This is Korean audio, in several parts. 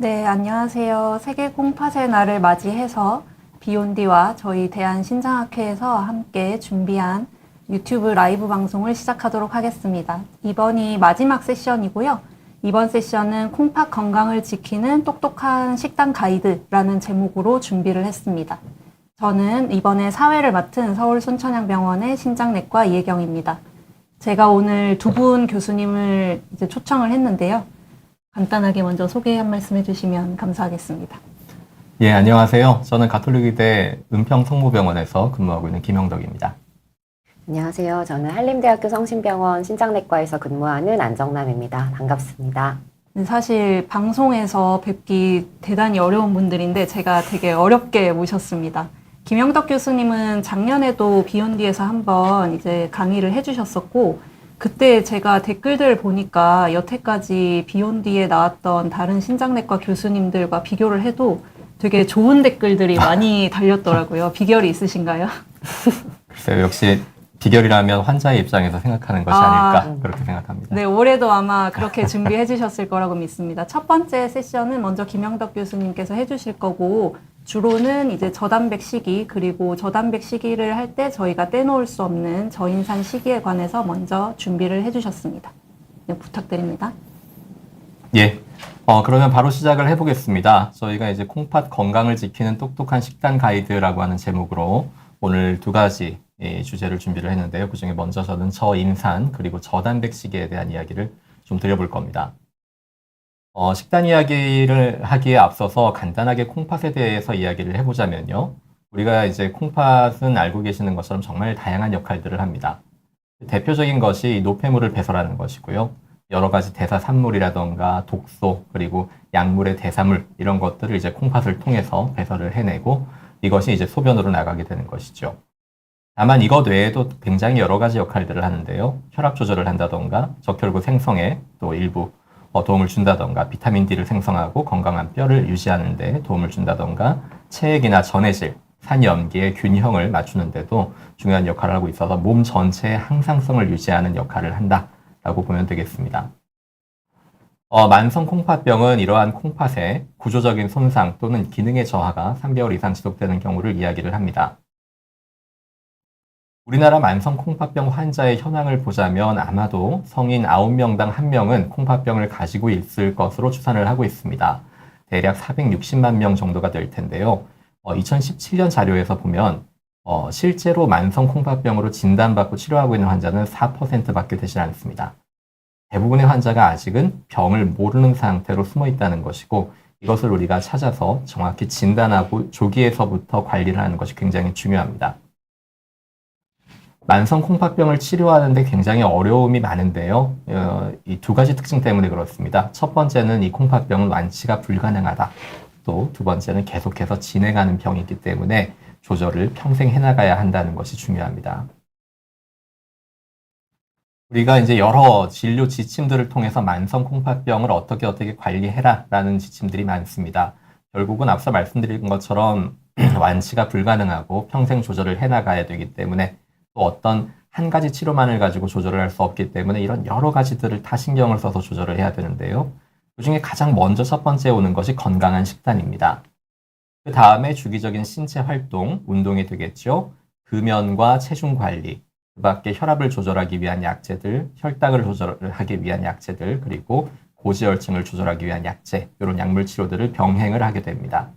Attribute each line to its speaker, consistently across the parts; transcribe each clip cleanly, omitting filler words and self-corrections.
Speaker 1: 네, 안녕하세요. 세계 콩팥의 날을 맞이해서 비욘디와 저희 대한신장학회에서 함께 준비한 유튜브 라이브 방송을 시작하도록 하겠습니다. 이번이 마지막 세션이고요. 이번 세션은 콩팥 건강을 지키는 똑똑한 식단 가이드라는 제목으로 준비를 했습니다. 저는 이번에 사회를 맡은 서울 순천향병원의 신장내과 이혜경입니다. 제가 오늘 두 분 교수님을 이제 초청을 했는데요. 간단하게 먼저 소개 한 말씀 해주시면 감사하겠습니다.
Speaker 2: 예, 안녕하세요. 저는 가톨릭의대 은평성모병원에서 근무하고 있는 김영덕입니다.
Speaker 3: 안녕하세요. 저는 한림대학교 성심병원 신장내과에서 근무하는 안정남입니다. 반갑습니다.
Speaker 1: 사실 방송에서 뵙기 대단히 어려운 분들인데 제가 되게 어렵게 모셨습니다. 김영덕 교수님은 작년에도 비욘디에서 한번 이제 강의를 해주셨었고, 그때 제가 댓글들을 보니까 여태까지 비욘디에 나왔던 다른 신장내과 교수님들과 비교를 해도 되게 좋은 댓글들이 많이 달렸더라고요. 비결이 있으신가요?
Speaker 2: 글쎄요, 역시 비결이라면 환자의 입장에서 생각하는 것이 아닐까 그렇게 생각합니다.
Speaker 1: 네, 올해도 아마 그렇게 준비해 주셨을 거라고 믿습니다. 첫 번째 세션은 먼저 김영덕 교수님께서 해주실 거고, 주로는 이제 저단백 식이, 그리고 저단백 식이를 할 때 저희가 떼놓을 수 없는 저인산 식이에 관해서 먼저 준비를 해주셨습니다. 네, 부탁드립니다.
Speaker 2: 예, 그러면 바로 시작을 해보겠습니다. 저희가 이제 콩팥 건강을 지키는 똑똑한 식단 가이드라고 하는 제목으로 오늘 두 가지 주제를 준비를 했는데요. 그중에 먼저 저는 저인산 그리고 저단백 식이에 대한 이야기를 좀 드려볼 겁니다. 식단 이야기를 하기에 앞서서 간단하게 콩팥에 대해서 이야기를 해보자면요. 우리가 이제 콩팥은 알고 계시는 것처럼 정말 다양한 역할들을 합니다. 대표적인 것이 노폐물을 배설하는 것이고요. 여러 가지 대사산물이라던가 독소 그리고 약물의 대사물 이런 것들을 이제 콩팥을 통해서 배설을 해내고 이것이 이제 소변으로 나가게 되는 것이죠. 다만 이것 외에도 굉장히 여러 가지 역할들을 하는데요. 혈압 조절을 한다던가 적혈구 생성에 또 일부 도움을 준다던가 비타민 D를 생성하고 건강한 뼈를 유지하는 데 도움을 준다던가 체액이나 전해질, 산염기의 균형을 맞추는 데도 중요한 역할을 하고 있어서 몸 전체의 항상성을 유지하는 역할을 한다라고 보면 되겠습니다. 만성 콩팥병은 이러한 콩팥의 구조적인 손상 또는 기능의 저하가 3개월 이상 지속되는 경우를 이야기를 합니다. 우리나라 만성 콩팥병 환자의 현황을 보자면 아마도 성인 9명당 1명은 콩팥병을 가지고 있을 것으로 추산을 하고 있습니다. 대략 460만 명 정도가 될 텐데요. 2017년 자료에서 보면 실제로 만성 콩팥병으로 진단받고 치료하고 있는 환자는 4%밖에 되지 않습니다. 대부분의 환자가 아직은 병을 모르는 상태로 숨어 있다는 것이고 이것을 우리가 찾아서 정확히 진단하고 조기에서부터 관리를 하는 것이 굉장히 중요합니다. 만성 콩팥병을 치료하는데 굉장히 어려움이 많은데요. 이 두 가지 특징 때문에 그렇습니다. 첫 번째는 이 콩팥병은 완치가 불가능하다. 또 두 번째는 계속해서 진행하는 병이기 때문에 조절을 평생 해나가야 한다는 것이 중요합니다. 우리가 이제 여러 진료 지침들을 통해서 만성 콩팥병을 어떻게 관리해라 라는 지침들이 많습니다. 결국은 앞서 말씀드린 것처럼 완치가 불가능하고 평생 조절을 해나가야 되기 때문에 또 어떤 한 가지 치료만을 가지고 조절을 할 수 없기 때문에 이런 여러 가지들을 다 신경을 써서 조절을 해야 되는데요. 그중에 가장 먼저 첫 번째 오는 것이 건강한 식단입니다. 그 다음에 주기적인 신체 활동, 운동이 되겠죠. 금연과 체중 관리, 그 밖에 혈압을 조절하기 위한 약제들, 혈당을 조절하기 위한 약제들, 그리고 고지혈증을 조절하기 위한 약제, 이런 약물 치료들을 병행을 하게 됩니다.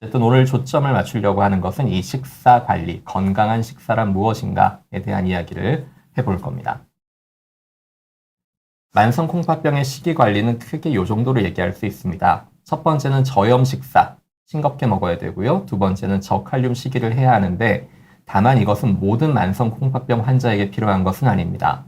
Speaker 2: 어쨌든 오늘 초점을 맞추려고 하는 것은 이 식사 관리, 건강한 식사란 무엇인가에 대한 이야기를 해볼 겁니다. 만성 콩팥병의 식이 관리는 크게 이 정도로 얘기할 수 있습니다. 첫 번째는 저염 식사, 싱겁게 먹어야 되고요. 두 번째는 저칼륨 식이를 해야 하는데 다만 이것은 모든 만성 콩팥병 환자에게 필요한 것은 아닙니다.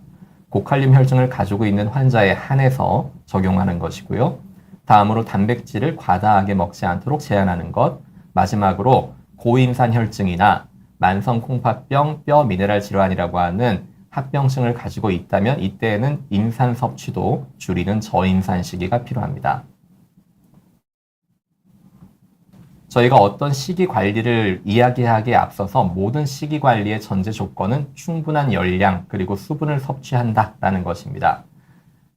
Speaker 2: 고칼륨 혈증을 가지고 있는 환자에 한해서 적용하는 것이고요. 다음으로 단백질을 과다하게 먹지 않도록 제한하는 것, 마지막으로 고인산 혈증이나 만성 콩팥병 뼈 미네랄 질환이라고 하는 합병증을 가지고 있다면 이때에는 인산 섭취도 줄이는 저인산 식이가 필요합니다. 저희가 어떤 식이 관리를 이야기하기에 앞서서 모든 식이 관리의 전제 조건은 충분한 열량 그리고 수분을 섭취한다라는 것입니다.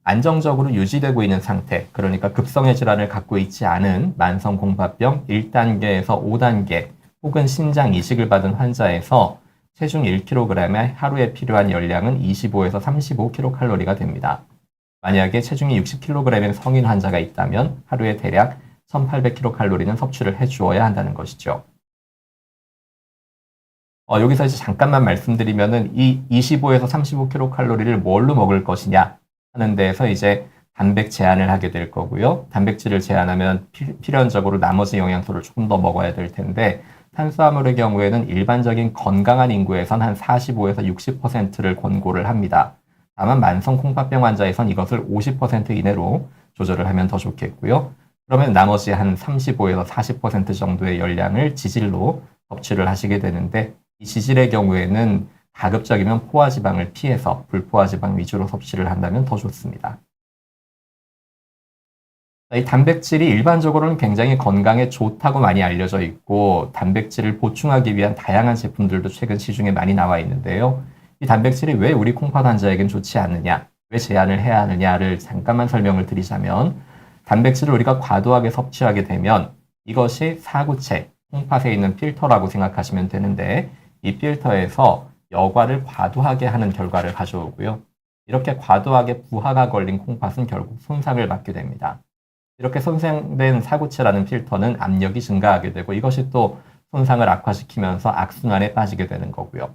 Speaker 2: 안정적으로 유지되고 있는 상태, 그러니까 급성의 질환을 갖고 있지 않은 만성 공파병 1단계에서 5단계 혹은 신장 이식을 받은 환자에서 체중 1kg에 하루에 필요한 열량은 25에서 35kcal가 됩니다. 만약에 체중이 60kg인 성인 환자가 있다면 하루에 대략 1800kcal는 섭취를 해주어야 한다는 것이죠. 여기서 이제 잠깐만 말씀드리면은 이 25에서 35kcal를 뭘로 먹을 것이냐 하는 데에서 이제 단백 제한을 하게 될 거고요. 단백질을 제한하면 필연적으로 나머지 영양소를 조금 더 먹어야 될 텐데 탄수화물의 경우에는 일반적인 건강한 인구에선 한 45에서 60%를 권고를 합니다. 다만 만성 콩팥병 환자에선 이것을 50% 이내로 조절을 하면 더 좋겠고요. 그러면 나머지 한 35에서 40% 정도의 열량을 지질로 섭취를 하시게 되는데 이 지질의 경우에는 가급적이면 포화지방을 피해서 불포화지방 위주로 섭취를 한다면 더 좋습니다. 이 단백질이 일반적으로는 굉장히 건강에 좋다고 많이 알려져 있고 단백질을 보충하기 위한 다양한 제품들도 최근 시중에 많이 나와 있는데요. 이 단백질이 왜 우리 콩팥 환자에겐 좋지 않느냐, 왜 제한을 해야 하느냐를 잠깐만 설명을 드리자면 단백질을 우리가 과도하게 섭취하게 되면 이것이 사구체, 콩팥에 있는 필터라고 생각하시면 되는데 이 필터에서 여과를 과도하게 하는 결과를 가져오고요. 이렇게 과도하게 부하가 걸린 콩팥은 결국 손상을 받게 됩니다. 이렇게 손상된 사구체라는 필터는 압력이 증가하게 되고 이것이 또 손상을 악화시키면서 악순환에 빠지게 되는 거고요.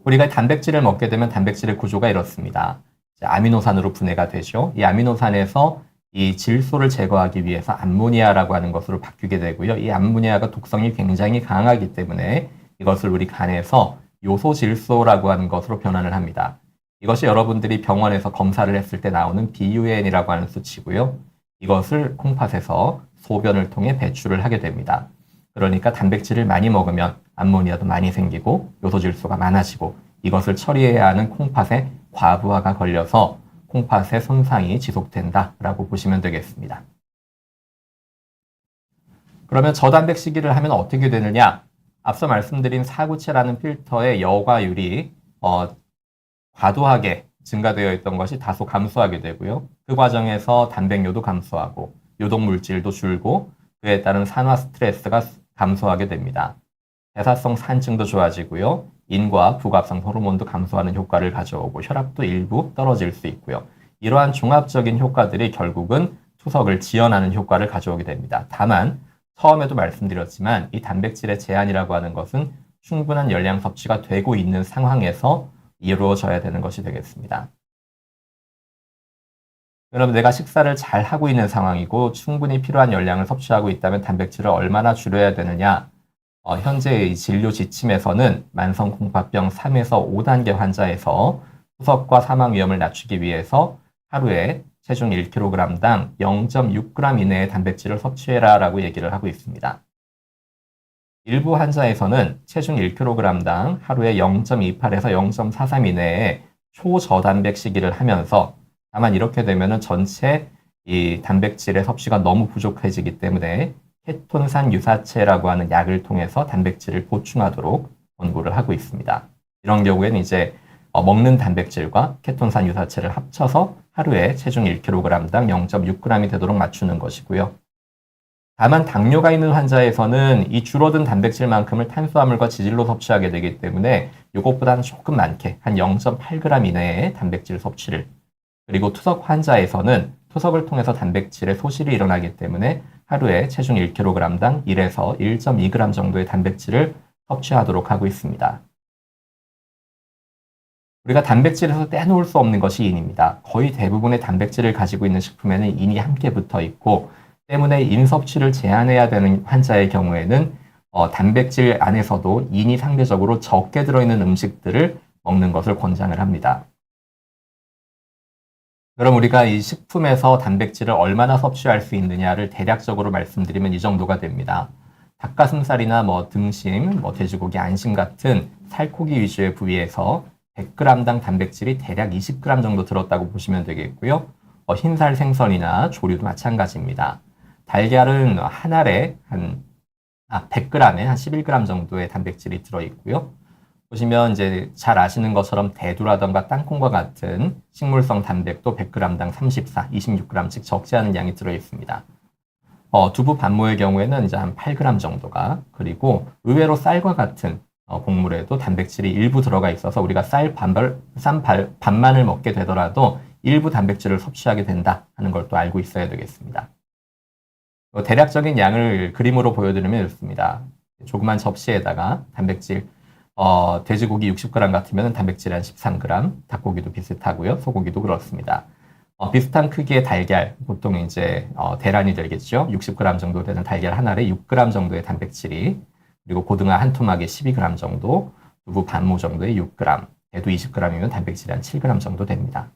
Speaker 2: 우리가 단백질을 먹게 되면 단백질의 구조가 이렇습니다. 아미노산으로 분해가 되죠. 이 아미노산에서 이 질소를 제거하기 위해서 암모니아라고 하는 것으로 바뀌게 되고요. 이 암모니아가 독성이 굉장히 강하기 때문에 이것을 우리 간에서 요소질소라고 하는 것으로 변환을 합니다. 이것이 여러분들이 병원에서 검사를 했을 때 나오는 BUN이라고 하는 수치고요. 이것을 콩팥에서 소변을 통해 배출을 하게 됩니다. 그러니까 단백질을 많이 먹으면 암모니아도 많이 생기고 요소질소가 많아지고 이것을 처리해야 하는 콩팥에 과부하가 걸려서 콩팥의 손상이 지속된다라고 보시면 되겠습니다. 그러면 저단백 시기를 하면 어떻게 되느냐? 앞서 말씀드린 사구체라는 필터의 여과율이 과도하게 증가되어 있던 것이 다소 감소하게 되고요. 그 과정에서 단백뇨도 감소하고 요독물질도 줄고 그에 따른 산화 스트레스가 감소하게 됩니다. 대사성 산증도 좋아지고요. 인과 부갑성 호르몬도 감소하는 효과를 가져오고 혈압도 일부 떨어질 수 있고요. 이러한 종합적인 효과들이 결국은 투석을 지연하는 효과를 가져오게 됩니다. 다만 처음에도 말씀드렸지만 이 단백질의 제한이라고 하는 것은 충분한 열량 섭취가 되고 있는 상황에서 이루어져야 되는 것이 되겠습니다. 여러분, 내가 식사를 잘 하고 있는 상황이고 충분히 필요한 열량을 섭취하고 있다면 단백질을 얼마나 줄여야 되느냐? 현재의 진료 지침에서는 만성 콩팥병 3에서 5단계 환자에서 투석과 사망 위험을 낮추기 위해서 하루에 체중 1kg당 0.6g 이내의 단백질을 섭취해라 라고 얘기를 하고 있습니다. 일부 환자에서는 체중 1kg당 하루에 0.28에서 0.43 이내의 초저단백 시기를 하면서 다만 이렇게 되면 전체 이 단백질의 섭취가 너무 부족해지기 때문에 케톤산 유사체라고 하는 약을 통해서 단백질을 보충하도록 권고를 하고 있습니다. 이런 경우에는 이제 먹는 단백질과 케톤산 유사체를 합쳐서 하루에 체중 1kg당 0.6g이 되도록 맞추는 것이고요. 다만 당뇨가 있는 환자에서는 이 줄어든 단백질만큼을 탄수화물과 지질로 섭취하게 되기 때문에 이것보다는 조금 많게 한 0.8g 이내의 단백질 섭취를 그리고 투석 환자에서는 투석을 통해서 단백질의 소실이 일어나기 때문에 하루에 체중 1kg당 1에서 1.2g 정도의 단백질을 섭취하도록 하고 있습니다. 우리가 단백질에서 떼놓을 수 없는 것이 인입니다. 거의 대부분의 단백질을 가지고 있는 식품에는 인이 함께 붙어 있고 때문에 인 섭취를 제한해야 되는 환자의 경우에는 단백질 안에서도 인이 상대적으로 적게 들어있는 음식들을 먹는 것을 권장을 합니다. 그럼 우리가 이 식품에서 단백질을 얼마나 섭취할 수 있느냐를 대략적으로 말씀드리면 이 정도가 됩니다. 닭가슴살이나 등심, 돼지고기, 안심 같은 살코기 위주의 부위에서 100g당 단백질이 대략 20g 정도 들었다고 보시면 되겠고요. 흰살 생선이나 조류도 마찬가지입니다. 달걀은 한 알에 100g에 한 11g 정도의 단백질이 들어있고요. 보시면 이제 잘 아시는 것처럼 대두라던가 땅콩과 같은 식물성 단백도 100g당 34, 26g씩 적지 않은 양이 들어 있습니다. 두부 반모의 경우에는 이제 한 8g 정도가, 그리고 의외로 쌀과 같은 곡물에도 단백질이 일부 들어가 있어서 우리가 쌀 반만을 먹게 되더라도 일부 단백질을 섭취하게 된다 하는 걸 또 알고 있어야 되겠습니다. 대략적인 양을 그림으로 보여드리면 이렇습니다. 조그만 접시에다가 단백질, 돼지고기 60g 같으면 단백질 한 13g, 닭고기도 비슷하고요. 소고기도 그렇습니다. 비슷한 크기의 달걀, 보통 이제 대란이 되겠죠. 60g 정도 되는 달걀 한 알에 6g 정도의 단백질이, 그리고 고등어 한 토막에 12g 정도, 두부 반모 정도에 6g, 대두 20g이면 단백질이 한 7g 정도 됩니다.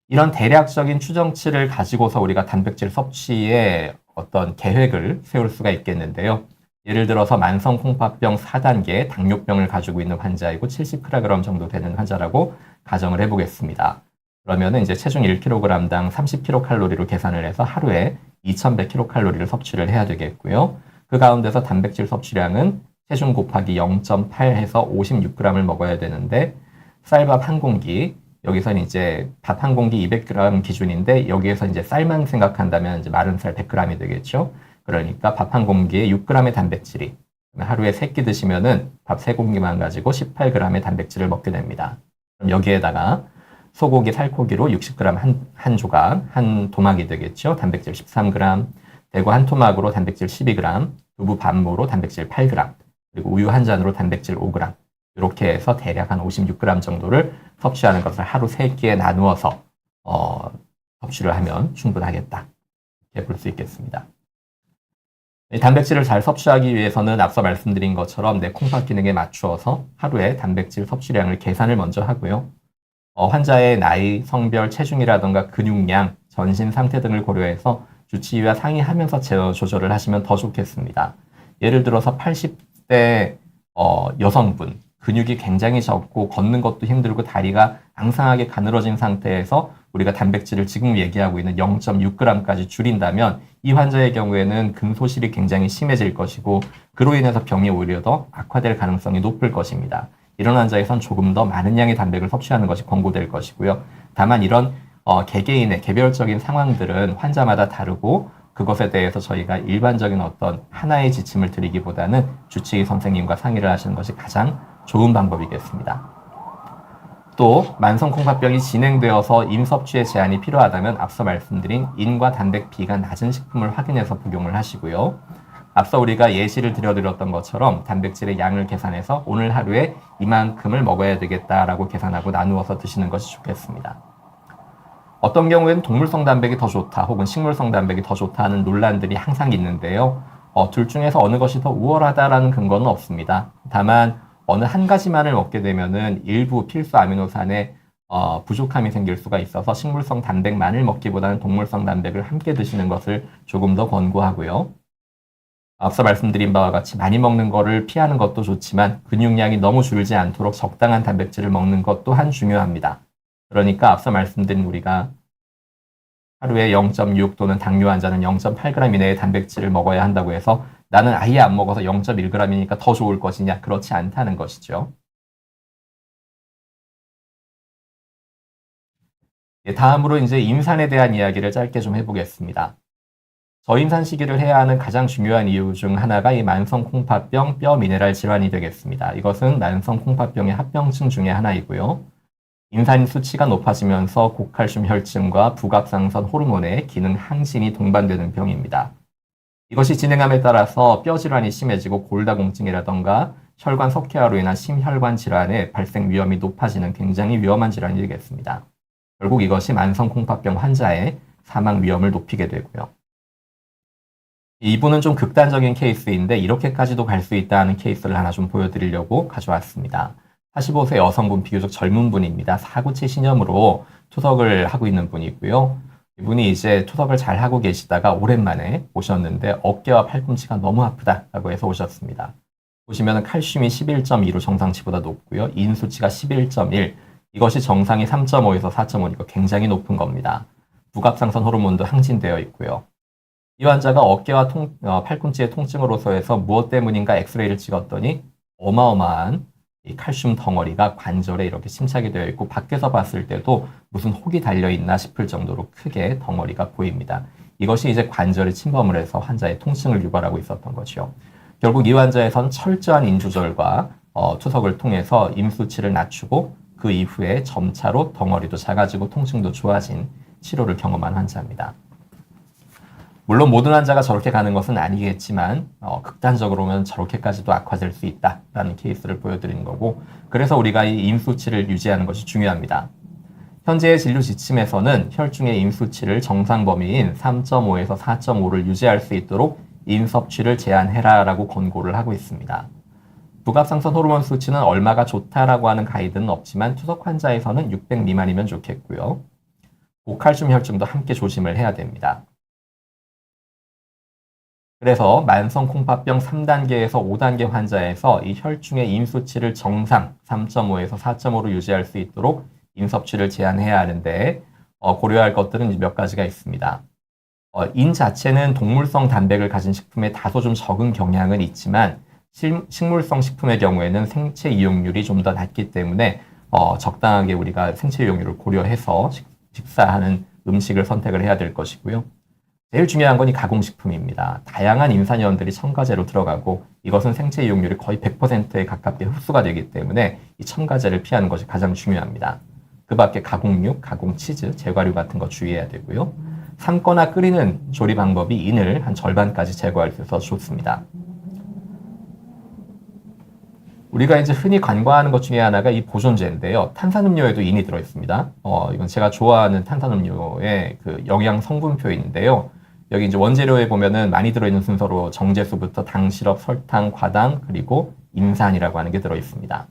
Speaker 2: 이런 대략적인 추정치를 가지고서 우리가 단백질 섭취에 어떤 계획을 세울 수가 있겠는데요. 예를 들어서 만성 콩팥병 4단계 당뇨병을 가지고 있는 환자이고 70kg 정도 되는 환자라고 가정을 해보겠습니다. 그러면은 이제 체중 1kg당 30kcal로 계산을 해서 하루에 2100kcal를 섭취를 해야 되겠고요. 그 가운데서 단백질 섭취량은 체중 곱하기 0.8 해서 56g을 먹어야 되는데, 쌀밥 한 공기, 여기서는 이제 밥 한 공기 200g 기준인데, 여기에서 이제 쌀만 생각한다면 이제 마른 쌀 100g이 되겠죠. 그러니까 밥 한 공기에 6g의 단백질이, 하루에 3끼 드시면은 밥 3공기만 가지고 18g의 단백질을 먹게 됩니다. 그럼 여기에다가 소고기, 살코기로 60g 한 조각, 한 토막이 되겠죠. 단백질 13g, 대구 한 토막으로 단백질 12g, 두부 반모로 단백질 8g, 그리고 우유 한 잔으로 단백질 5g, 이렇게 해서 대략 한 56g 정도를 섭취하는 것을 하루 3끼에 나누어서 섭취를 하면 충분하겠다, 이렇게 볼 수 있겠습니다. 단백질을 잘 섭취하기 위해서는 앞서 말씀드린 것처럼 내 콩팥 기능에 맞추어서 하루에 단백질 섭취량을 계산을 먼저 하고요. 환자의 나이, 성별, 체중이라던가 근육량, 전신 상태 등을 고려해서 주치의와 상의하면서 조절을 하시면 더 좋겠습니다. 예를 들어서 80대 여성분, 근육이 굉장히 적고 걷는 것도 힘들고 다리가 앙상하게 가늘어진 상태에서 우리가 단백질을 지금 얘기하고 있는 0.6g까지 줄인다면 이 환자의 경우에는 근소실이 굉장히 심해질 것이고, 그로 인해서 병이 오히려 더 악화될 가능성이 높을 것입니다. 이런 환자에선 조금 더 많은 양의 단백을 섭취하는 것이 권고될 것이고요. 다만 이런 개개인의 개별적인 상황들은 환자마다 다르고, 그것에 대해서 저희가 일반적인 어떤 하나의 지침을 드리기보다는 주치의 선생님과 상의를 하시는 것이 가장 좋은 방법이겠습니다. 또 만성 콩팥병이 진행되어서 인 섭취에 제한이 필요하다면 앞서 말씀드린 인과 단백 비가 낮은 식품을 확인해서 복용을 하시고요. 앞서 우리가 예시를 드렸던 것처럼 단백질의 양을 계산해서 오늘 하루에 이만큼을 먹어야 되겠다라고 계산하고 나누어서 드시는 것이 좋겠습니다. 어떤 경우에는 동물성 단백이 더 좋다 혹은 식물성 단백이 더 좋다 하는 논란들이 항상 있는데요. 둘 중에서 어느 것이 더 우월하다라는 근거는 없습니다. 다만 어느 한 가지만을 먹게 되면은 일부 필수 아미노산에 부족함이 생길 수가 있어서 식물성 단백만을 먹기보다는 동물성 단백을 함께 드시는 것을 조금 더 권고하고요. 앞서 말씀드린 바와 같이 많이 먹는 거를 피하는 것도 좋지만 근육량이 너무 줄지 않도록 적당한 단백질을 먹는 것 또한 중요합니다. 그러니까 앞서 말씀드린 우리가 하루에 0.6 또는 당뇨 환자는 0.8g 이내의 단백질을 먹어야 한다고 해서 나는 아예 안 먹어서 0.1g이니까 더 좋을 것이냐? 그렇지 않다는 것이죠. 다음으로 이제 임산에 대한 이야기를 짧게 좀 해보겠습니다. 저임산 시기를 해야 하는 가장 중요한 이유 중 하나가 이 만성 콩팥병 뼈 미네랄 질환이 되겠습니다. 이것은 만성 콩팥병의 합병증 중에 하나이고요. 임산 수치가 높아지면서 고칼슘 혈증과 부갑상선 호르몬의 기능 항진이 동반되는 병입니다. 이것이 진행함에 따라서 뼈 질환이 심해지고 골다공증이라던가 혈관 석회화로 인한 심혈관 질환의 발생 위험이 높아지는 굉장히 위험한 질환이 되겠습니다. 결국 이것이 만성 콩팥병 환자의 사망 위험을 높이게 되고요. 이분은 좀 극단적인 케이스인데 이렇게까지도 갈 수 있다는 케이스를 하나 좀 보여드리려고 가져왔습니다. 45세 여성분, 비교적 젊은 분입니다. 사구체 신염으로 투석을 하고 있는 분이고요. 이분이 이제 투석을 잘 하고 계시다가 오랜만에 오셨는데 어깨와 팔꿈치가 너무 아프다라고 해서 오셨습니다. 보시면 칼슘이 11.2로 정상치보다 높고요. 인 수치가 11.1, 이것이 정상이 3.5에서 4.5니까 굉장히 높은 겁니다. 부갑상선 호르몬도 항진되어 있고요. 이 환자가 어깨와 팔꿈치의 통증으로서 해서 무엇 때문인가 엑스레이를 찍었더니 어마어마한 이 칼슘 덩어리가 관절에 이렇게 침착이 되어 있고 밖에서 봤을 때도 무슨 혹이 달려 있나 싶을 정도로 크게 덩어리가 보입니다. 이것이 이제 관절에 침범을 해서 환자의 통증을 유발하고 있었던 거죠. 결국 이 환자에선 철저한 인조절과 투석을 통해서 임 수치를 낮추고 그 이후에 점차로 덩어리도 작아지고 통증도 좋아진 치료를 경험한 환자입니다. 물론 모든 환자가 저렇게 가는 것은 아니겠지만 극단적으로는 저렇게까지도 악화될 수 있다라는 케이스를 보여드리는 거고, 그래서 우리가 이 임 수치를 유지하는 것이 중요합니다. 현재의 진료 지침에서는 혈중의 임 수치를 정상 범위인 3.5에서 4.5를 유지할 수 있도록 임 섭취를 제한해라라고 권고를 하고 있습니다. 부갑상선 호르몬 수치는 얼마가 좋다라고 하는 가이드는 없지만 투석 환자에서는 600 미만이면 좋겠고요. 고칼슘 혈증도 함께 조심을 해야 됩니다. 그래서 만성 콩팥병 3단계에서 5단계 환자에서 이 혈중의 임 수치를 정상 3.5에서 4.5로 유지할 수 있도록 임 섭취를 제한해야 하는데 고려할 것들은 몇 가지가 있습니다. 인 자체는 동물성 단백을 가진 식품에 다소 좀 적은 경향은 있지만 식물성 식품의 경우에는 생체 이용률이 좀 더 낮기 때문에 적당하게 우리가 생체 이용률을 고려해서 식사하는 음식을 선택을 해야 될 것이고요. 제일 중요한 건 이 가공식품입니다. 다양한 인산염들이 첨가제로 들어가고 이것은 생체 이용률이 거의 100%에 가깝게 흡수가 되기 때문에 이 첨가제를 피하는 것이 가장 중요합니다. 그 밖에 가공육, 가공치즈, 제과류 같은 거 주의해야 되고요. 삶거나 끓이는 조리 방법이 인을 한 절반까지 제거할 수 있어서 좋습니다. 우리가 이제 흔히 간과하는 것 중에 하나가 이 보존제인데요. 탄산음료에도 인이 들어있습니다. 이건 제가 좋아하는 탄산음료의 그 영양 성분표인데요. 여기 이제 원재료에 보면은 많이 들어있는 순서로 정제수부터 당, 시럽, 설탕, 과당, 그리고 임산이라고 하는 게 들어있습니다.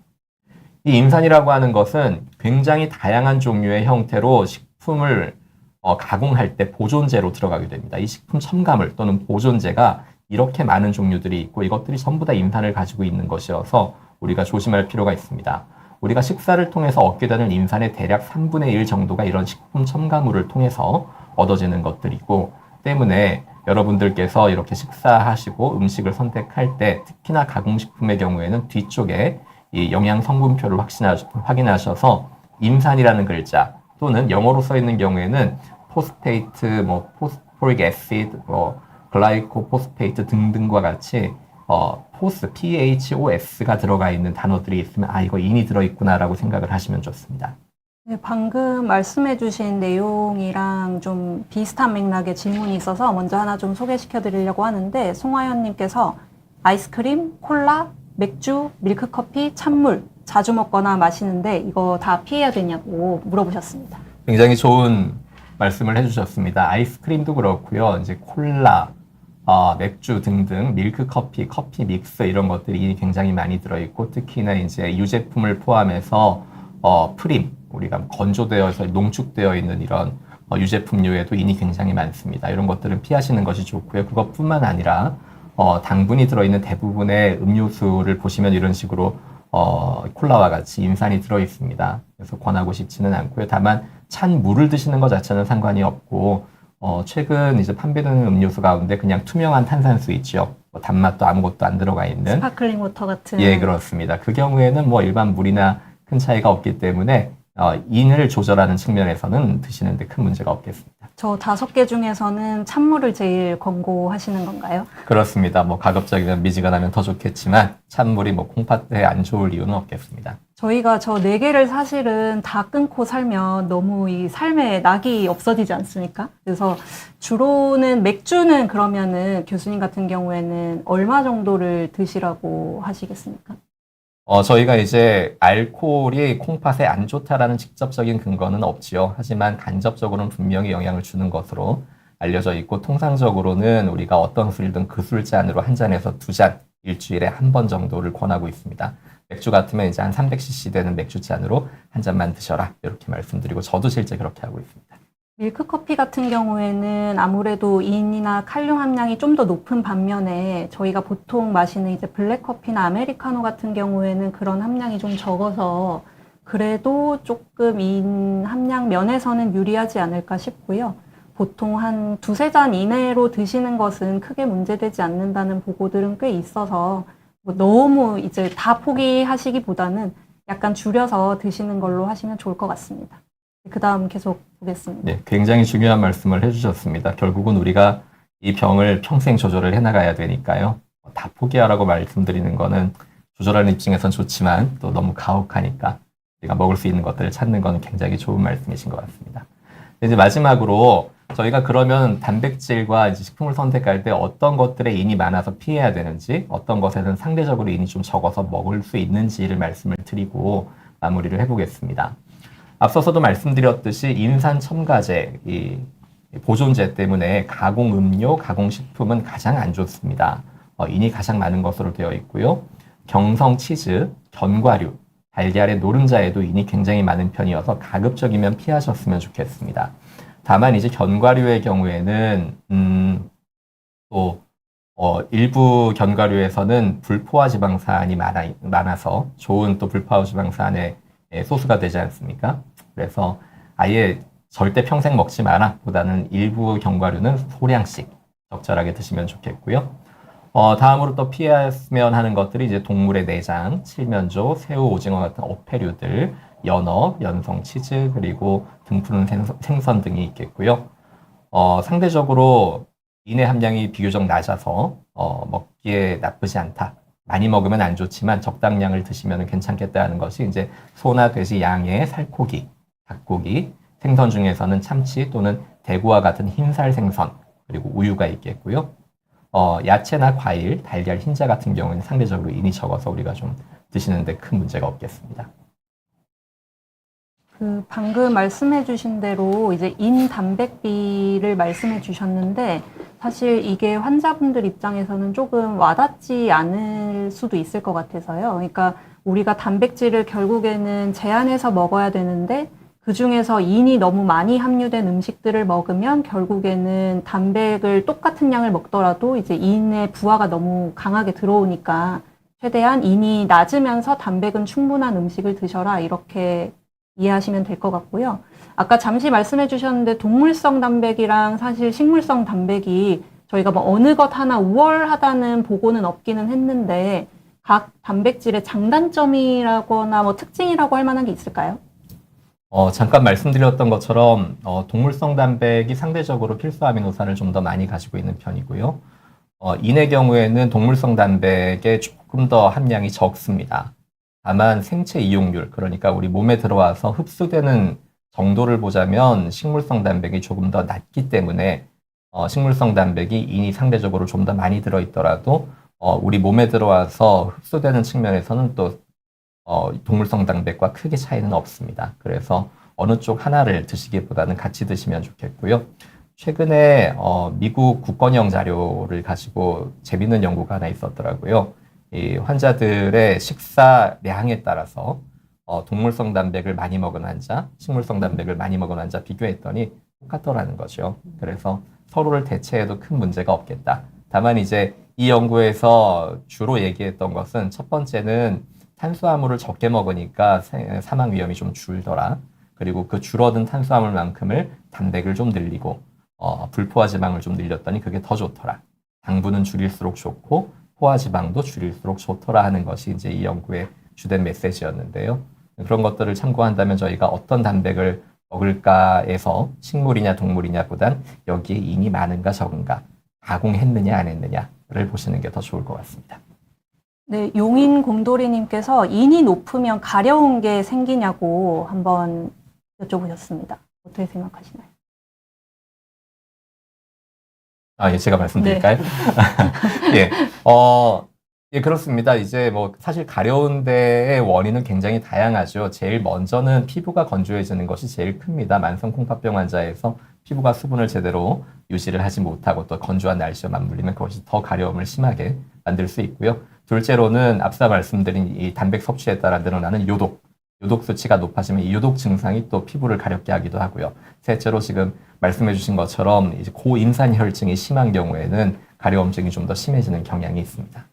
Speaker 2: 이 임산이라고 하는 것은 굉장히 다양한 종류의 형태로 식품을 가공할 때 보존제로 들어가게 됩니다. 이 식품 첨가물 또는 보존제가 이렇게 많은 종류들이 있고 이것들이 전부 다 임산을 가지고 있는 것이어서 우리가 조심할 필요가 있습니다. 우리가 식사를 통해서 얻게 되는 임산의 대략 3분의 1 정도가 이런 식품 첨가물을 통해서 얻어지는 것들이고, 때문에 여러분들께서 이렇게 식사하시고 음식을 선택할 때 특히나 가공식품의 경우에는 뒤쪽에 이 영양 성분표를 확인하셔서 임산이라는 글자 또는 영어로 써 있는 경우에는 포스페이트, 포스포릭 애시드, 글라이코포스페이트 등등과 같이 PHOS가 들어가 있는 단어들이 있으면 이거 인이 들어있구나라고 생각을 하시면 좋습니다.
Speaker 1: 네, 방금 말씀해주신 내용이랑 좀 비슷한 맥락의 질문이 있어서 먼저 하나 좀 소개시켜 드리려고 하는데, 송하연님께서 아이스크림, 콜라, 맥주, 밀크커피, 찬물 자주 먹거나 마시는데 이거 다 피해야 되냐고 물어보셨습니다.
Speaker 2: 굉장히 좋은 말씀을 해주셨습니다. 아이스크림도 그렇고요. 이제 콜라, 맥주 등등 밀크커피, 커피 믹스 이런 것들이 굉장히 많이 들어있고, 특히나 이제 유제품을 포함해서 프림, 우리가 건조되어서 농축되어 있는 이런 유제품류에도 인이 굉장히 많습니다. 이런 것들은 피하시는 것이 좋고요. 그것뿐만 아니라 당분이 들어있는 대부분의 음료수를 보시면 이런 식으로 콜라와 같이 임산이 들어있습니다. 그래서 권하고 싶지는 않고요. 다만 찬 물을 드시는 것 자체는 상관이 없고, 최근 이제 판매되는 음료수 가운데 그냥 투명한 탄산수 있죠. 단맛도 아무것도 안 들어가 있는.
Speaker 1: 스파클링 워터 같은.
Speaker 2: 예, 그렇습니다. 그 경우에는 일반 물이나 큰 차이가 없기 때문에 인을 조절하는 측면에서는 드시는데 큰 문제가 없겠습니다.
Speaker 1: 저 5개 중에서는 찬물을 제일 권고하시는 건가요?
Speaker 2: 그렇습니다. 가급적이면 미지근하면 더 좋겠지만 찬물이 콩팥에 안 좋을 이유는 없겠습니다.
Speaker 1: 저희가 저 4개를 사실은 다 끊고 살면 너무 이 삶의 낙이 없어지지 않습니까? 그래서 주로는 맥주는 그러면은 교수님 같은 경우에는 얼마 정도를 드시라고 하시겠습니까?
Speaker 2: 저희가 이제 알코올이 콩팥에 안 좋다라는 직접적인 근거는 없지요. 하지만 간접적으로는 분명히 영향을 주는 것으로 알려져 있고, 통상적으로는 우리가 어떤 술이든 그 술잔으로 한 잔에서 2잔, 일주일에 한 번 정도를 권하고 있습니다. 맥주 같으면 이제 한 300cc 되는 맥주잔으로 한 잔만 드셔라, 이렇게 말씀드리고, 저도 실제 그렇게 하고 있습니다.
Speaker 1: 밀크커피 같은 경우에는 아무래도 인이나 칼륨 함량이 좀 더 높은 반면에 저희가 보통 마시는 이제 블랙커피나 아메리카노 같은 경우에는 그런 함량이 좀 적어서 그래도 조금 인 함량 면에서는 유리하지 않을까 싶고요. 보통 한 2-3잔 이내로 드시는 것은 크게 문제되지 않는다는 보고들은 꽤 있어서 뭐 너무 이제 다 포기하시기보다는 약간 줄여서 드시는 걸로 하시면 좋을 것 같습니다. 그 다음 계속 보겠습니다.
Speaker 2: 네, 굉장히 중요한 말씀을 해주셨습니다. 결국은 우리가 이 병을 평생 조절을 해나가야 되니까요. 다 포기하라고 말씀드리는 거는 조절하는 입장에선 좋지만 또 너무 가혹하니까 우리가 먹을 수 있는 것들을 찾는 건 굉장히 좋은 말씀이신 것 같습니다. 이제 마지막으로 저희가 그러면 단백질과 이제 식품을 선택할 때 어떤 것들에 인이 많아서 피해야 되는지, 어떤 것에는 상대적으로 인이 좀 적어서 먹을 수 있는지를 말씀을 드리고 마무리를 해보겠습니다. 앞서서도 말씀드렸듯이 인산 첨가제, 이 보존제 때문에 가공 음료, 가공 식품은 가장 안 좋습니다. 인이 가장 많은 것으로 되어 있고요. 경성 치즈, 견과류, 달걀의 노른자에도 인이 굉장히 많은 편이어서 가급적이면 피하셨으면 좋겠습니다. 다만 이제 견과류의 경우에는 일부 견과류에서는 불포화 지방산이 많아서 좋은 또 불포화 지방산의 소스가 되지 않습니까? 그래서 아예 절대 평생 먹지 마라 보다는 일부 견과류는 소량씩 적절하게 드시면 좋겠고요. 다음으로 또 피했으면 하는 것들이 이제 동물의 내장, 칠면조, 새우, 오징어 같은 어패류들, 연어, 연성 치즈, 그리고 등푸른 생선 등이 있겠고요. 상대적으로 인의 함량이 비교적 낮아서 먹기에 나쁘지 않다. 많이 먹으면 안 좋지만 적당량을 드시면 괜찮겠다는 것이 이제 소나 돼지, 양의 살코기, 닭고기, 생선 중에서는 참치 또는 대구와 같은 흰살 생선, 그리고 우유가 있겠고요. 야채나 과일, 달걀, 흰자 같은 경우는 상대적으로 인이 적어서 우리가 좀 드시는데 큰 문제가 없겠습니다.
Speaker 1: 그 방금 말씀해 주신 대로 이제 인 단백비를 말씀해 주셨는데 사실 이게 환자분들 입장에서는 조금 와닿지 않을 수도 있을 것 같아서요. 그러니까 우리가 단백질을 결국에는 제한해서 먹어야 되는데 그 중에서 인이 너무 많이 함유된 음식들을 먹으면 결국에는 단백을 똑같은 양을 먹더라도 이제 인의 부하가 너무 강하게 들어오니까 최대한 인이 낮으면서 단백은 충분한 음식을 드셔라 이렇게 이해하시면 될 것 같고요. 아까 잠시 말씀해 주셨는데 동물성 단백이랑 사실 식물성 단백이 저희가 뭐 어느 것 하나 우월하다는 보고는 없기는 했는데 각 단백질의 장단점이라거나 뭐 특징이라고 할 만한 게 있을까요?
Speaker 2: 잠깐 말씀드렸던 것처럼 동물성 단백이 상대적으로 필수 아미노산을 좀 더 많이 가지고 있는 편이고요. 인의 경우에는 동물성 단백에 조금 더 함량이 적습니다. 다만 생체 이용률, 그러니까 우리 몸에 들어와서 흡수되는 정도를 보자면 식물성 단백이 조금 더 낮기 때문에 식물성 단백이 인이 상대적으로 좀 더 많이 들어있더라도 우리 몸에 들어와서 흡수되는 측면에서는 또 동물성 단백과 크게 차이는 없습니다. 그래서 어느 쪽 하나를 드시기보다는 같이 드시면 좋겠고요. 최근에 미국 국건형 자료를 가지고 재밌는 연구가 하나 있었더라고요. 이 환자들의 식사량에 따라서 동물성 단백을 많이 먹은 환자, 식물성 단백을 많이 먹은 환자 비교했더니 똑같더라는 거죠. 그래서 서로를 대체해도 큰 문제가 없겠다. 다만 이제 이 연구에서 주로 얘기했던 것은 첫 번째는 탄수화물을 적게 먹으니까 사망 위험이 좀 줄더라. 그리고 그 줄어든 탄수화물만큼을 단백을 좀 늘리고 불포화 지방을 좀 늘렸더니 그게 더 좋더라. 당분은 줄일수록 좋고 포화 지방도 줄일수록 좋더라 하는 것이 이제 이 연구의 주된 메시지였는데요. 그런 것들을 참고한다면 저희가 어떤 단백을 먹을까에서 식물이냐 동물이냐보단 여기에 인이 많은가 적은가, 가공했느냐 안 했느냐를 보시는 게 더 좋을 것 같습니다.
Speaker 1: 네, 용인 곰돌이님께서 인이 높으면 가려운 게 생기냐고 한번 여쭤보셨습니다. 어떻게 생각하시나요?
Speaker 2: 예, 제가 말씀드릴까요? 예, 예, 그렇습니다. 이제 뭐 사실 가려운 데의 원인은 굉장히 다양하죠. 제일 먼저는 피부가 건조해지는 것이 제일 큽니다. 만성 콩팥병 환자에서 피부가 수분을 제대로 유지를 하지 못하고 또 건조한 날씨와 맞물리면 그것이 더 가려움을 심하게 만들 수 있고요. 둘째로는 앞서 말씀드린 이 단백 섭취에 따라 늘어나는 요독 수치가 높아지면 이 요독 증상이 또 피부를 가렵게 하기도 하고요. 셋째로 지금 말씀해 주신 것처럼 이제 고인산 혈증이 심한 경우에는 가려움증이 좀 더 심해지는 경향이 있습니다.